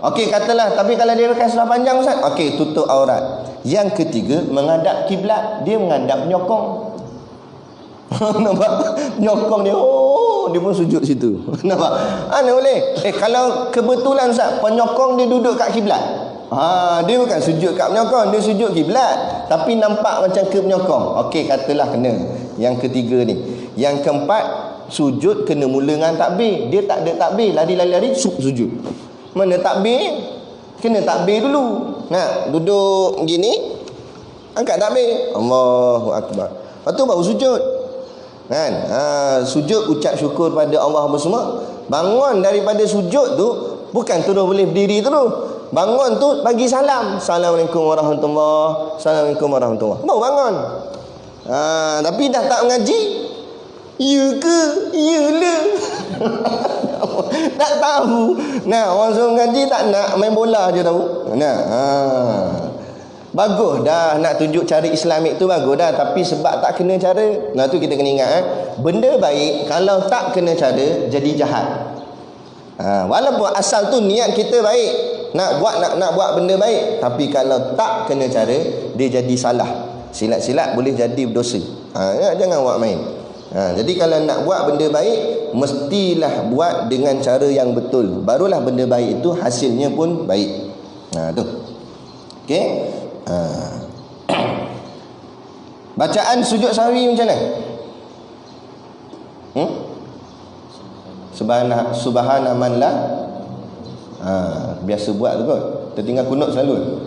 Okey, katalah, tapi kalau dia pakai seluar panjang Ustaz, okey, tutup aurat. Yang ketiga, menghadap kiblat. Dia menghadap penyokong. Nampak? Penyokong dia, dia pun sujud situ. Nampak? Mana boleh? Kalau kebetulan Ustaz, penyokong dia duduk kat kiblat. Dia bukan sujud kat penyokong, dia sujud kiblat. Tapi nampak macam ke penyokong. Okey, katalah kena. Yang ketiga ni. Yang keempat, sujud kena mula dengan takbir. Dia tak ada takbir, lari-lari sujud. Mana takbir? Kena takbir dulu. Nak duduk gini, angkat takbir, Allahu Akbar. Lepas tu baru sujud. Kan? Sujud ucap syukur pada Allah apa semua. Bangun daripada sujud tu, bukan terus boleh berdiri terus. Bangun tu bagi salam. Assalamualaikum warahmatullahi. Assalamualaikum warahmatullahi. Baru bangun. Tapi dah tak mengaji. Ya ke? Iyalah. Tak tahu. Nah, orang suruh mengaji tak nak, main bola je tahu. Nah, bagus dah nak tunjuk cara Islamik tu, bagus dah, tapi sebab tak kena cara. Nah tu kita kena ingat benda baik kalau tak kena cara jadi jahat. Walaupun asal tu niat kita baik, nak buat benda baik, tapi kalau tak kena cara dia jadi salah. Silat-silat boleh jadi berdosa. Jangan buat main. Jadi kalau nak buat benda baik, mestilah buat dengan cara yang betul. Barulah benda baik itu hasilnya pun baik. Tu. Okey. Bacaan sujud sahwi macam mana? Subhana man la. Biasa buat tu kot. Tertinggal kunut selalu.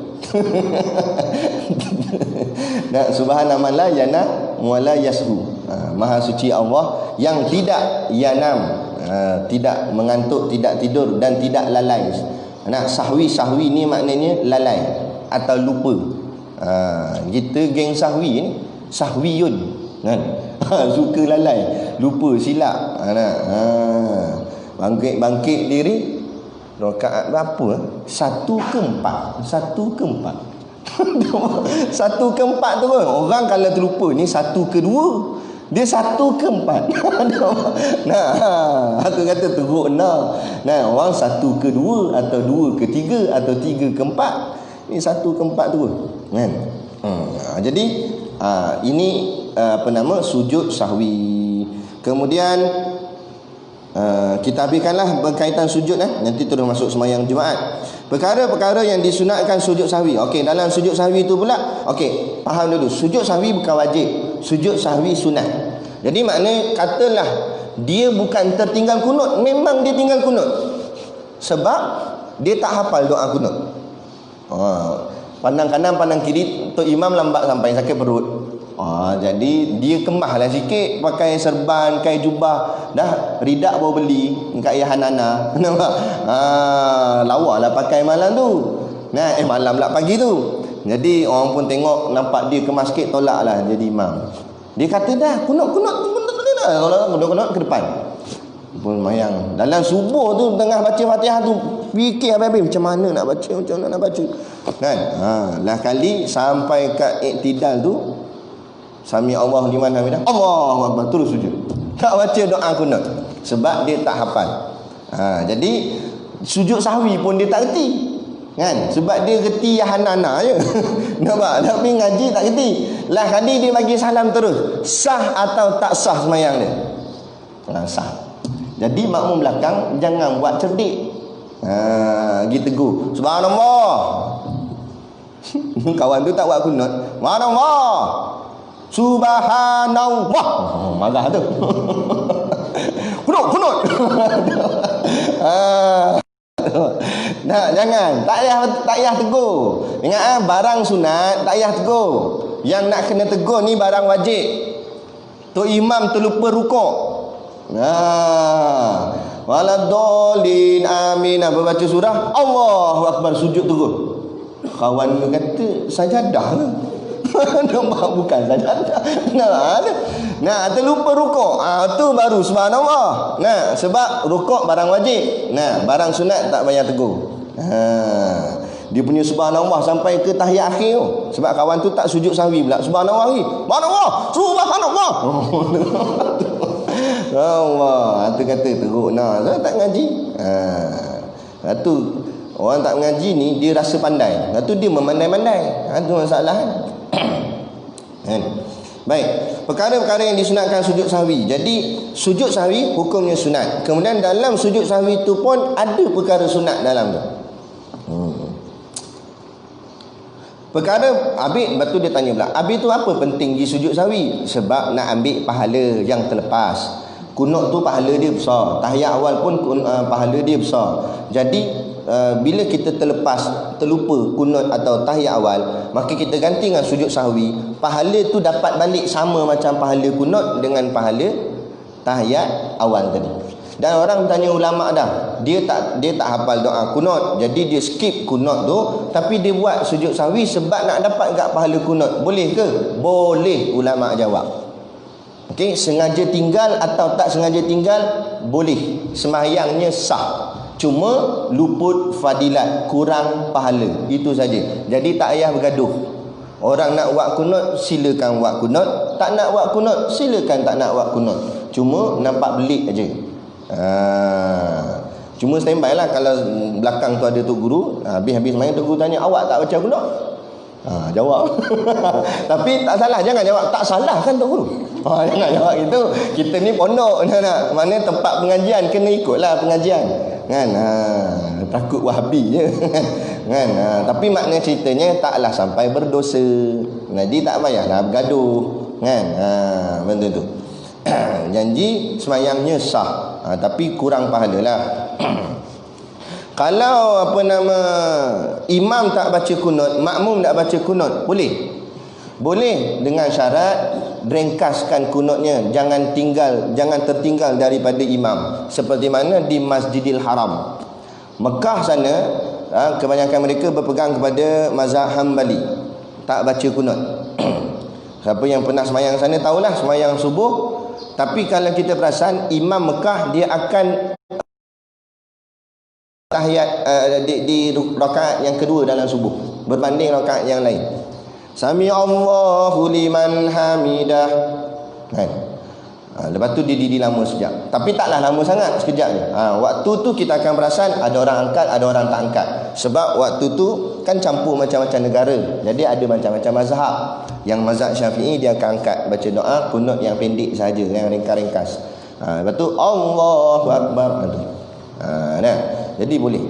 Nah, subhana man la yana wala yashu. Maha suci Allah yang tidak yanam, tidak mengantuk, tidak tidur dan tidak lalai. Nah, sahwi ni maknanya lalai atau lupa. Kita geng sahwi ni, sahwiyun kan. Suka lalai, lupa, silap. Bangkit diri rakaat berapa? 1 ke 4. 1 ke 4. 1 ke 4 tu kan. Orang kalau terlupa ni 1 ke 2. Dia 1 ke 4. Nah, aku kata teruk nah. Orang 1 ke 2 atau 2 ke 3 atau 3 ke 4. Ni 1 ke 4 tu kan. Jadi ini apa nama, sujud sahwi. Kemudian kita habiskanlah berkaitan sujud nanti terus masuk sembahyang Jumaat. Perkara-perkara yang disunatkan sujud sahwi. Okey, dalam sujud sahwi tu pula, okey, faham dulu. Sujud sahwi bukan wajib. Sujud sahwi sunat. Jadi maknanya katalah dia bukan tertinggal kunut, memang dia tinggal kunut. Sebab dia tak hafal doa kunut. Pandang kanan, pandang kiri, Tok Imam lambat sampai, sakit perut. Jadi dia kemahlah sikit, pakai serban, pakai jubah, dah ridak baru beli kat Ayah Hanana. Nampak? Lawalah pakai malam tu. Malam pula pagi tu. Jadi orang pun tengok, nampak dia kemas sikit, tolaklah jadi imam. Dia kata dah kunut-kunut ke depan. Pun mayang. Dalam subuh tu tengah baca Fatihah tu fikir habis-habis macam mana nak baca. Kan? Lah kali sampai kat iktidal tu, Sami Allah liman hamidah, Allahu Akbar, terus sujud. Tak baca doa kunut sebab dia tak hafal. Jadi sujud sahwi pun dia tak reti. Kan? Sebab dia reti ya hanana je. Nampak? Tapi ngaji tak reti. Lah kali dia bagi salam terus. Sah atau tak sah sembahyang dia? Sah. Jadi makmum belakang jangan buat cerdik. Gitu tegur. Subhanallah. Kawan tu tak buat kunut. Subhanallah. Subhanallah. Marah tu. Kunut. Nah, jangan. Tak payah tegur. Ingat barang sunat tak payah tegur. Yang nak kena tegur ni barang wajib. Tok imam terlupa rukuk. Waladolin amin. Baca surah Allahu Akbar, sujud terus. Kawan dia kata sajadah lah. Bukan sajadah. Terlupa rukuk. Tu baru subhanallah. Sebab rukuk barang wajib. Barang sunat tak payah tegur. Dia punya subhanallah sampai ke tahiyat akhir tu. Sebab kawan tu tak sujud sahwi pula. Subhanallah lagi. Subhanallah. Allah. Tu kata teruk. Tak ngaji. Tu orang tak mengaji ni dia rasa pandai. Tu dia memandai-mandai. Tu masalah kan. Baik, perkara-perkara yang disunatkan sujud sahwi. Jadi sujud sahwi hukumnya sunat. Kemudian dalam sujud sahwi tu pun ada perkara sunat dalam tu. Perkara Habib, betul dia tanya pula, Habib tu apa penting di sujud sahwi? Sebab nak ambil pahala yang terlepas. Kunut tu pahala dia besar. Tahiyat awal pun pahala dia besar. Jadi bila kita terlupa kunut atau tahiyat awal, maka kita ganti dengan sujud sahwi. Pahala tu dapat balik sama macam pahala kunut dengan pahala tahiyat awal tadi. Dan orang tanya ulama dah, dia tak hafal doa kunut, jadi dia skip kunut tu, tapi dia buat sujud sahwi sebab nak dapat gak pahala kunut. Boleh ke? Boleh, ulama jawab. Okey, sengaja tinggal atau tak sengaja tinggal boleh. Sembahyangnya sah. Cuma luput fadilat, kurang pahala. Itu saja. Jadi tak payah bergaduh. Orang nak buat kunut, silakan buat kunut. Tak nak buat kunut, silakan tak nak buat kunut. Cuma nampak belik aja. Cuma standby lah kalau belakang tu ada tok guru. Habis-habis main tok guru tanya, awak tak baca kunut? Jawab. Tapi tak salah, jangan jawab tak salah kan tok guru. Jangan jawab itu. Kita ni pondok nak. Mana tempat pengajian, kena ikutlah pengajian. Kan? Takut wahabi je. Kan? Tapi makna ceritanya taklah sampai berdosa. Jadi tak payahlah bergaduh. Kan? Benda tu. Janji semayangnya sah. Tapi kurang pahala lah. Kalau imam tak baca kunut, makmum tak baca kunut, boleh. Boleh dengan syarat ringkaskan kunutnya, jangan tertinggal daripada imam. Seperti mana di Masjidil Haram. Mekah sana, kebanyakan mereka berpegang kepada mazhab Hambali. Tak baca kunut. Siapa yang pernah semayang sana tahulah semayang subuh. Tapi kalau kita perasan, imam Mekah dia akan tahiyat di rakaat yang kedua dalam subuh berbanding rakaat yang lain. Sami Allahu liman hamidah. Kan? Lepas tu dia diri lama sekejap. Tapi taklah lama sangat, sekejap je. Waktu tu kita akan perasan ada orang angkat, ada orang tak angkat. Sebab waktu tu kan campur macam-macam negara. Jadi ada macam-macam mazhab. Yang mazhab Syafi'i dia akan angkat baca doa kunut yang pendek saja, yang ringkas-ringkas. Lepas tu Allahu Akbar. Nah. Jadi boleh.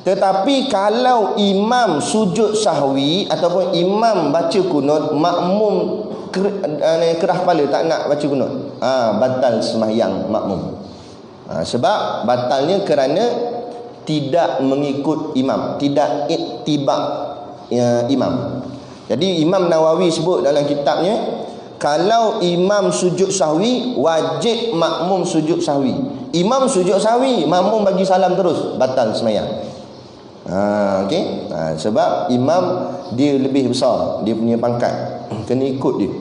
Tetapi kalau imam sujud sahwi ataupun imam baca kunut, makmum kerah kepala tak nak baca kunut, batal sembahyang makmum. Sebab batalnya kerana tidak mengikut imam, tidak ittiba' imam. Jadi Imam Nawawi sebut dalam kitabnya, kalau imam sujud sahwi, wajib makmum sujud sahwi. Imam sujud sahwi, makmum bagi salam terus, batal sembahyang. Okey. Sebab imam dia lebih besar, dia punya pangkat, kena ikut dia.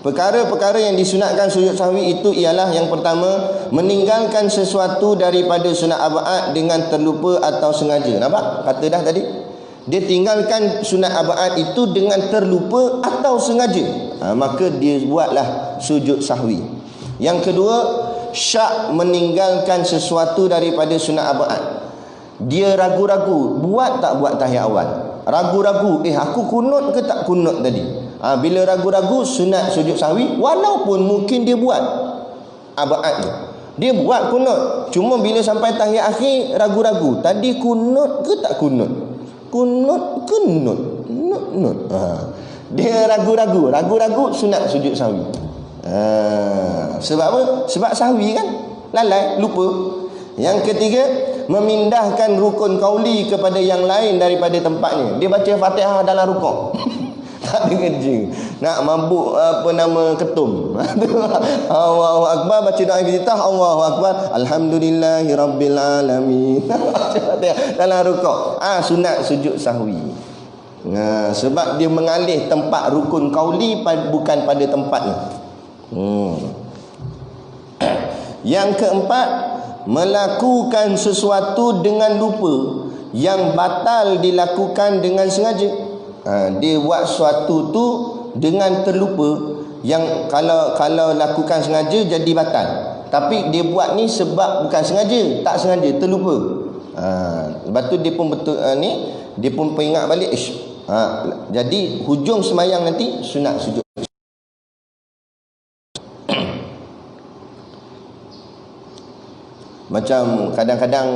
Perkara-perkara yang disunatkan sujud sahwi itu ialah yang pertama, meninggalkan sesuatu daripada sunat abad dengan terlupa atau sengaja. Nampak? Kata dah tadi. Dia tinggalkan sunat abad itu dengan terlupa atau sengaja. Maka dia buatlah sujud sahwi. Yang kedua, syak meninggalkan sesuatu daripada sunat abad. Dia ragu-ragu, buat tak buat tahiyat awal. Ragu-ragu, aku kunut ke tak kunut tadi. Bila ragu-ragu, sunat sujud sahwi, walaupun mungkin dia buat abad tu. Dia buat kunut, cuma bila sampai tahiyat akhir ragu-ragu, tadi kunut ke tak kunut? Kunut ke nut? Dia ragu-ragu, sunat sujud sahwi. Sebab apa? Sebab sahwi kan, lalai, lupa. Yang ketiga, memindahkan rukun qauli kepada yang lain daripada tempatnya. Dia baca Fatihah dalam rukuk. Tak ada kerja. Nak mabuk ketum. Allahu Akbar, baca doa iftitah, Allahu Akbar, Alhamdulillahi Rabbil Alamin. Dalam rukuk. Sunat sujud sahwi. Sebab dia mengalih tempat rukun qauli bukan pada tempatnya. Yang keempat, melakukan sesuatu dengan lupa yang batal dilakukan dengan sengaja. Dia buat sesuatu tu dengan terlupa, yang kalau lakukan sengaja jadi batal. Tapi dia buat ni sebab bukan sengaja, tak sengaja, terlupa. Lepas tu dia pun dia pun peringat balik. Jadi hujung semayang nanti sunat sujud. Macam kadang-kadang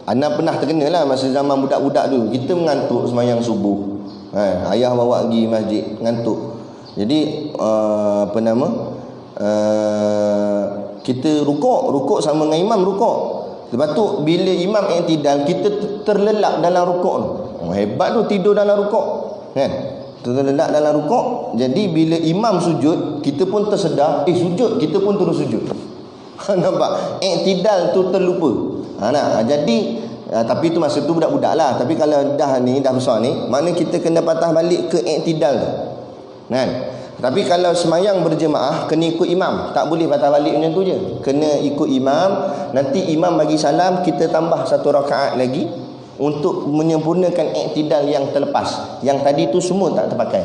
Ana pernah terkena lah masa zaman budak-budak dulu. Kita mengantuk semayang subuh. Ayah bawa pergi masjid, ngantuk. Jadi apa nama, kita rukuk sama dengan imam rukuk. Lepas tu bila imam i'tidal, kita terlelap dalam rukuk tu. Hebat tu tidur dalam rukuk, kan? Terlelap dalam rukuk. Jadi bila imam sujud, kita pun tersedar, sujud, kita pun terus sujud. Nampak? I'tidal tu terlupa. Jadi tapi tu masa tu budak-budak lah. Tapi kalau dah besar ni, maknanya kita kena patah balik ke i'tidal tu, kan? Tapi kalau semayang berjemaah, kena ikut imam. Tak boleh patah balik macam tu je. Kena ikut imam. Nanti imam bagi salam, kita tambah 1 rakaat lagi untuk menyempurnakan i'tidal yang terlepas. Yang tadi tu semua tak terpakai.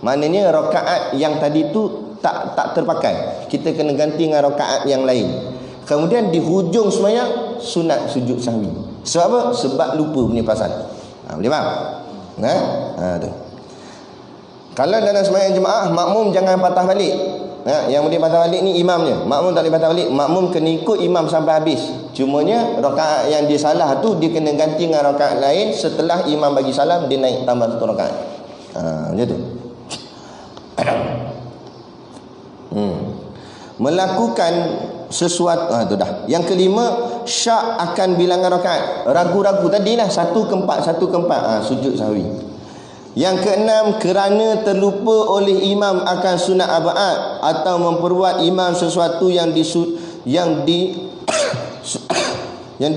Maknanya rakaat yang tadi tu tak terpakai. Kita kena ganti dengan rakaat yang lain. Kemudian di hujung semayang, sunat sujud sahwi. Sebab apa? Sebab lupa punya pasal. Boleh faham? Tu. Kalau dalam sembahyang jemaah, makmum jangan patah balik. Yang boleh patah balik ni imamnya. Makmum tak boleh patah balik. Makmum kena ikut imam sampai habis. Cumanya rakaat yang dia salah tu, dia kena ganti dengan rakaat lain. Setelah imam bagi salam, dia naik tambah 1 rakaat. Macam tu. Melakukan sesuatu, tu dah. Yang kelima, syak akan bilangan rakaat. Ragu-ragu tadi lah, 1 ke 4, sujud sahwi. Yang keenam, kerana terlupa oleh imam akan sunat abad atau memperbuat imam sesuatu yang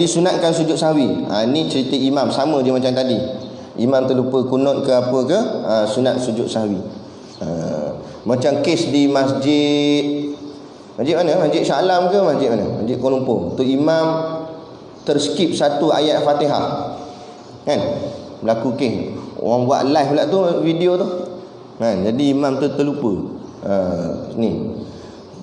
disunatkan sujud sahwi. Ini cerita imam, sama dia macam tadi. Imam terlupa kunut ke apa ke, sunat sujud sahwi. Macam kes di masjid mana? Masjid Shah Alam ke masjid mana? Masjid Kuala Lumpur. Tu imam terskip 1 ayat Fatihah, kan? Berlaku kes. Orang buat live pula tu video tu, kan? Jadi imam tu terlupa. Ni.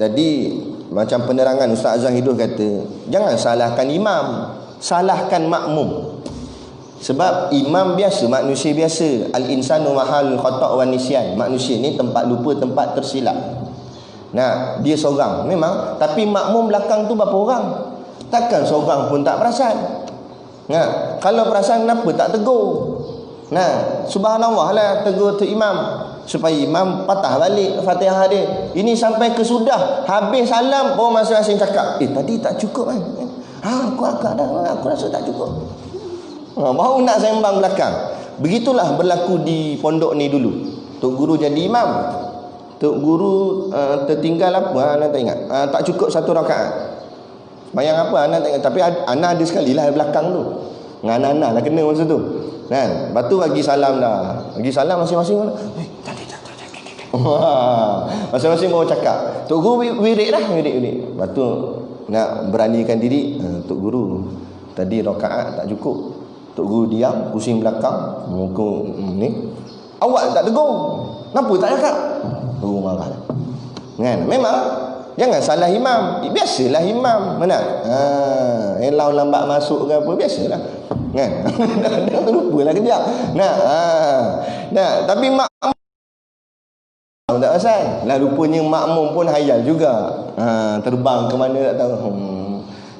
Jadi macam penerangan Ustaz Zahidul kata, jangan salahkan imam, salahkan makmum. Sebab imam biasa, manusia biasa. Al-insanu mahal khata' wa nisyan. Manusia ni tempat lupa, tempat tersilap. Dia seorang memang, tapi makmum belakang tu berapa orang? Takkan seorang pun tak perasan. Kalau perasan, kenapa tak tegur? Subhanallah lah, tegur tu imam supaya imam patah balik Fatihah dia. Ini sampai ke sudah habis salam, masing-masing cakap, tadi tak cukup kan? Aku rasa tak cukup. Baru nak sembang belakang. Begitulah berlaku di pondok ni dulu. Tok guru jadi imam, tok guru tertinggal apa, anak tak ingat. Tak cukup 1 rakaat. Bayang apa anak tak ingat. Tapi anak ada sekali lah belakang tu. Dengan anak-anak lah kena masa tu, kan? Lepas tu bagi salam dah. Bagi salam masing-masing. Masing-masing baru cakap. Tok guru wirid lah, wirid. Lepas tu nak beranikan diri. Tok guru, tadi rakaat tak cukup. Tok guru diam, pusing belakang, muka ni. Awak tak tegur, kenapa tak cakap? Tok guru marah, kan? Memang jangan salah imam. Biasalah imam mana elau lambat masuk ke apa, biasalah, kan? Dah terlupalah kejap. Tapi makmum tak pasal lah, rupanya makmum pun hayal juga. Terbang ke mana tak tahu.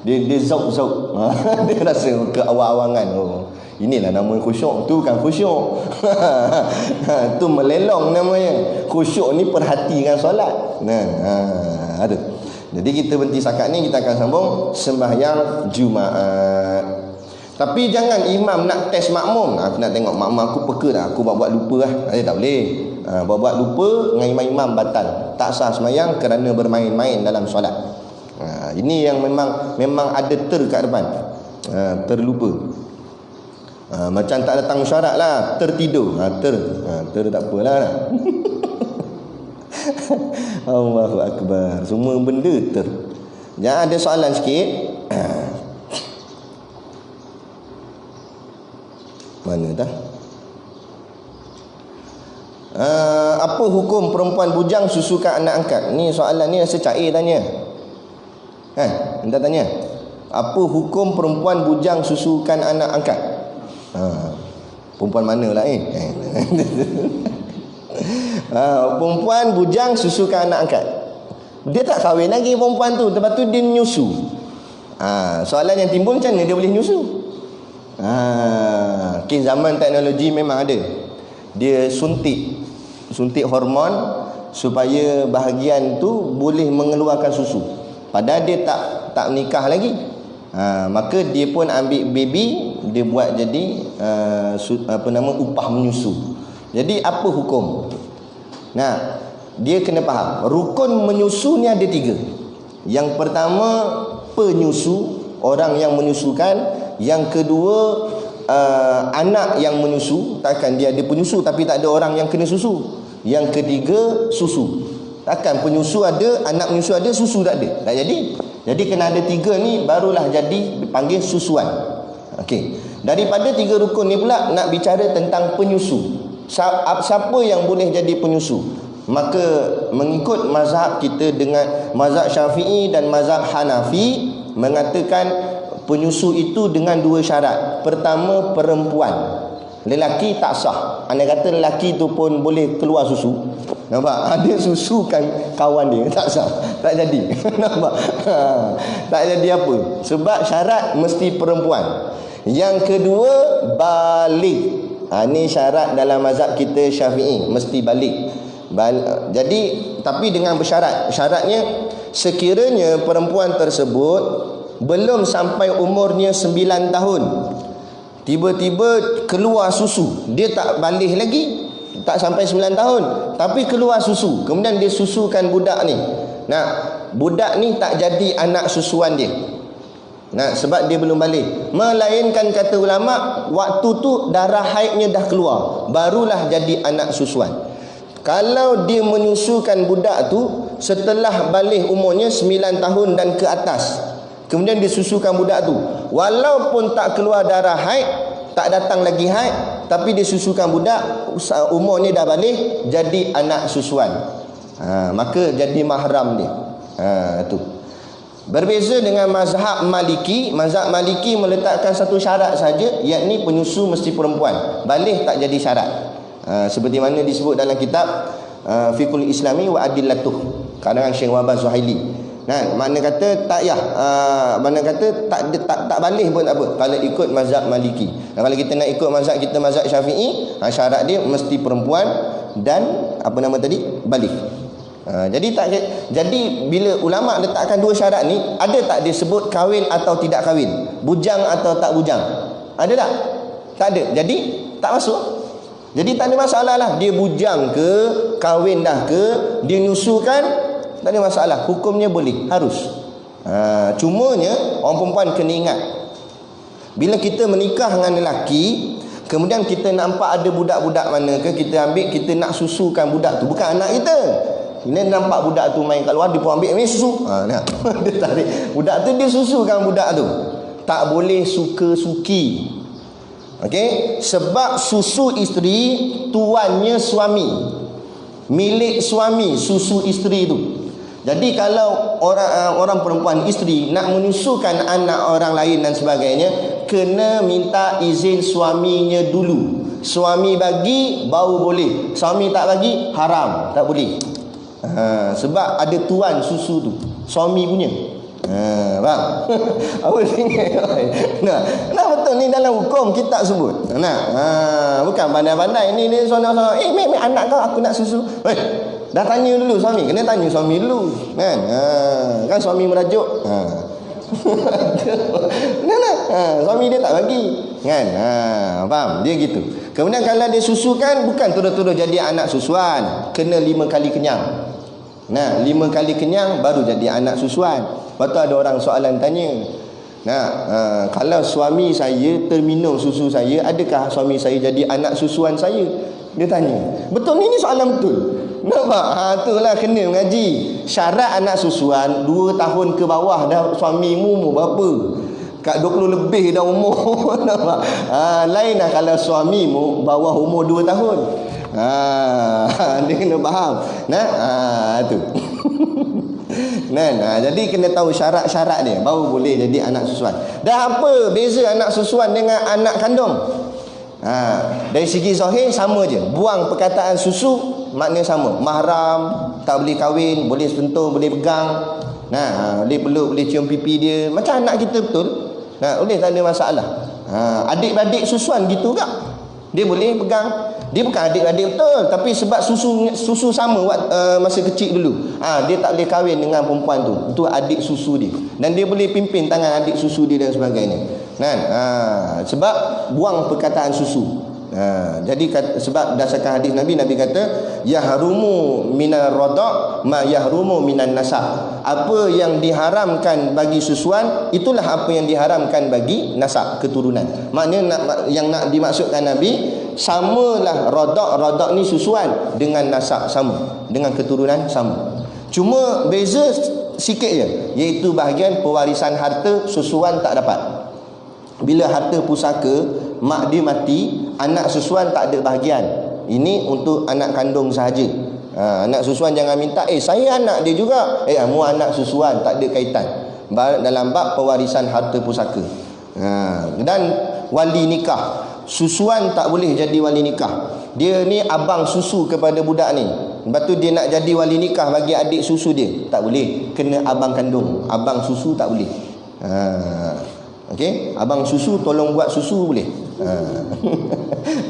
Dia zauk-zauk. Dia rasa keawang-awangan. Inilah nama khusyuk. Tu kan khusyuk. Tu melelong namanya. Khusyuk ni perhatikan solat. Ada. Jadi kita berhenti sakat ni, kita akan sambung sembahyang Jumaat. Tapi jangan imam nak test makmum. Aku nak tengok makmum aku peka tak, aku buat lupa lah. Tak boleh. Buat lupa dengan imam batal. Tak sah sembahyang kerana bermain-main dalam solat. Ini yang memang ada kat depan. Terlupa. Macam tak datang syarat lah, tertidur. Ter tak apalah. Allahu Akbar. Semua benda ter. Jangan ada soalan sikit. Mana dah? Apa hukum perempuan bujang susukan anak angkat? Ni soalan ni rasa cair tanya. Anda tanya, apa hukum perempuan bujang susukan anak angkat? Perempuan mana lah perempuan bujang susukan anak angkat. Dia tak kahwin lagi perempuan tu, lepas tu dia nyusu. Soalan yang timbul, macam mana dia boleh nyusu? Kes zaman teknologi memang ada. dia suntik hormon supaya bahagian tu boleh mengeluarkan susu. Padahal dia tak menikah lagi. Maka dia pun ambil baby, dia buat jadi upah menyusu. Jadi apa hukum? Nah, dia kena faham rukun menyusu ni ada 3. Yang pertama penyusu, orang yang menyusukan. Yang kedua anak yang menyusu. Takkan dia ada penyusu tapi tak ada orang yang kena susu. Yang ketiga susu. Takkan penyusu ada, anak menyusu ada, susu tak ada. Tak jadi. Jadi kena ada 3 ni barulah jadi dipanggil susuan. Okey. Daripada 3 rukun ni pula nak bicara tentang penyusu. Siapa yang boleh jadi penyusu? Maka mengikut mazhab kita dengan mazhab Syafi'i dan mazhab Hanafi mengatakan penyusu itu dengan 2 syarat. Pertama, perempuan. Lelaki tak sah. Anda kata lelaki tu pun boleh keluar susu. Nampak? Ada susukan kawan dia. Tak sah. Tak jadi. Nampak? Tak jadi apa? Sebab syarat mesti perempuan. Yang kedua, balik. Ini syarat dalam mazhab kita Syafi'i. Mesti balik. Jadi, tapi dengan bersyarat. Syaratnya, sekiranya perempuan tersebut belum sampai umurnya 9 tahun, tiba-tiba keluar susu, dia tak balik lagi, tak sampai 9 tahun, tapi keluar susu, kemudian dia susukan budak ni. Nah, budak ni tak jadi anak susuan dia. Nah, sebab dia belum balik. Melainkan kata ulama, waktu tu darah haidnya dah keluar, barulah jadi anak susuan. Kalau dia menyusukan budak tu setelah balik umurnya 9 tahun dan ke atas, kemudian disusukan budak tu, walaupun tak keluar darah haid, tak datang lagi haid, tapi disusukan budak, umurnya dah balik, jadi anak susuan. Maka jadi mahram dia. Itu. Berbeza dengan mazhab Maliki. Mazhab Maliki meletakkan satu syarat saja, yakni penyusu mesti perempuan. Balik tak jadi syarat. Seperti mana disebut dalam kitab Fiqhul Islami wa Adillatuh, karangan Syekh Wahban Suhaili. Nah, mana kata tak mana kata tak balik pun tak apa kalau ikut mazhab Maliki. Kalau kita nak ikut mazhab kita, mazhab Syafi'i, syarat dia mesti perempuan dan apa nama tadi? Balik. Jadi bila ulama letakkan 2 syarat ni, ada tak dia sebut kahwin atau tidak kahwin, bujang atau tak bujang? Ada tak? Tak ada. Jadi tak masuk. Jadi tak ada masalah lah. Dia bujang ke, kahwin dah ke, dia nyusukan, tak ada masalah. Hukumnya boleh, harus. Cumanya orang perempuan kena ingat, bila kita menikah dengan lelaki, kemudian kita nampak ada budak-budak mana ke, kita ambil, kita nak susukan budak tu, bukan anak kita. Bila nampak budak tu main kat luar, dia pun ambil susu. Dia tarik budak tu, dia susukan budak tu. Tak boleh suka-suki. Okey, sebab susu isteri tuannya suami, milik suami susu isteri tu. Jadi kalau orang perempuan isteri nak menyusukan anak orang lain dan sebagainya, kena minta izin suaminya dulu. Suami bagi baru boleh, suami tak bagi haram, tak boleh. Sebab ada tuan susu tu, suami punya. Faham? Apa ingat? Nah betul ni dalam hukum kita sebut. Bukan pandai-pandai ni seorang-seorang anak kau aku nak susu. Dah tanya dulu suami, kena tanya suami dulu kan. Kan suami merajuk. Suami dia tak bagi kan. Faham? Dia gitu. Kemudian kalau dia susukan, bukan terus-terus jadi anak susuan, kena 5 kali kenyang. 5 kali kenyang baru jadi anak susuan. Lepas tu ada orang soalan tanya, kalau suami saya terminum susu saya, adakah suami saya jadi anak susuan saya? Dia tanya. Betul ni soalan betul. Nampak? Itulah kena mengaji. Syarat anak susuan 2 tahun ke bawah dah suamimu umur berapa? Kat 20 lebih dah umur. Nampak? Lain lah kalau suamimu bawah umur 2 tahun. Dia kena faham. Itu. Jadi kena tahu syarat-syarat dia baru boleh jadi anak susuan. Dah apa beza anak susuan dengan anak kandung? Dari segi zahir sama je. Buang perkataan susu, makna sama. Mahram, tak boleh kahwin, boleh sentuh, boleh pegang. Boleh peluk, boleh cium pipi dia. Macam anak kita betul. Boleh, tak ada masalah. Adik-adik susuan gitu tak? Dia boleh pegang. Dia bukan adik-adik betul, tapi sebab susu sama masa kecil dulu. Dia tak boleh kahwin dengan perempuan tu. Itu adik susu dia. Dan dia boleh pimpin tangan adik susu dia dan sebagainya. Kan? Sebab buang perkataan susu. Jadi sebab berdasarkan hadis Nabi kata yahrumu minar rada' ma yahrumu minan nasab. Apa yang diharamkan bagi susuan, itulah apa yang diharamkan bagi nasab, keturunan. Maknanya yang nak dimaksudkan Nabi, samalah rada' ni susuan dengan nasab sama, dengan keturunan sama. Cuma beza sikit je, iaitu bahagian pewarisan harta susuan tak dapat. Bila harta pusaka mak dia mati, anak susuan tak ada bahagian. Ini untuk anak kandung sahaja. Anak susuan jangan minta, saya anak dia juga. Mu anak susuan, tak ada kaitan dalam bab pewarisan harta pusaka. Dan wali nikah, susuan tak boleh jadi wali nikah. Dia ni abang susu kepada budak ni. Lepas tu dia nak jadi wali nikah bagi adik susu dia, tak boleh. Kena abang kandung. Abang susu tak boleh. Okey, abang susu tolong buat susu boleh.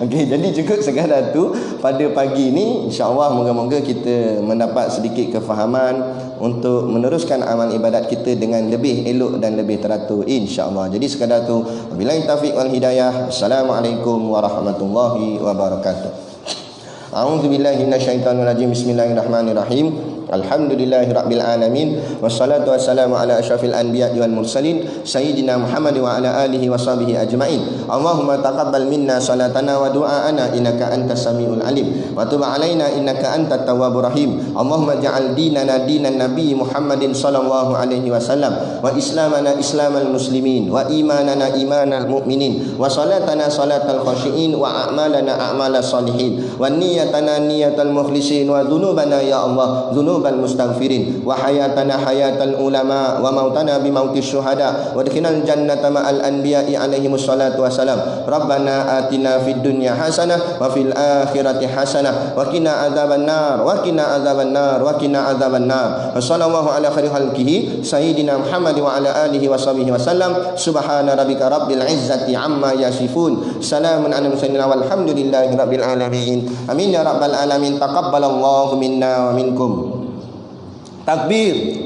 Okey, jadi cukup sekadar tu pada pagi ni. InsyaAllah moga-moga kita mendapat sedikit kefahaman untuk meneruskan amal ibadat kita dengan lebih elok dan lebih teratur, insyaAllah. Jadi sekadar tu, wabillahi taufiq wal hidayah. Assalamualaikum warahmatullahi wabarakatuh. A'udzubillahi minasyaitonirrajim. Bismillahirrahmanirrahim. Alhamdulillahirabbil alamin, wassalatu wassalamu ala asyrafil anbiya'i wal mursalin sayyidina Muhammad wa ala alihi washabihi ajmain. Allahumma taqabbal minna salatana wa du'aana innaka antas samiul alim wa tub alaina innaka antat tawwabur rahim. Allahumma ja'al dinana dinan nabi Muhammadin sallallahu alaihi wasallam wa islamana islamal muslimin wa imanana imanal mu'minin wa salatana salatal khashiin wa a'malana a'malas salihin wa niyatana niyatal mukhlisin wa dhunubana ya Allah dhunubal mustaghfirin wa hayatana hayatal ulama wa mautana bi mautis syuhada wa adkhilnal jannata ma'al anbiya'i alaihimus salatu wassalam. Rabbana atina fid dunya hasanah wa fil akhirati hasanah wa qina adzabannar wa qina adzabannar wa qina adzabannar. Sallallahu ala khairi khalqihi sayyidina Muhammad wa ala alihi washabihi wasallam. Subhana rabbika rabbil izzati amma yasifun. Salamun alal mursalin walhamdulillahi rabbil alamin. Amin ya rabbal alamin. Taqabbalallahu minna wa minkum. Takbir.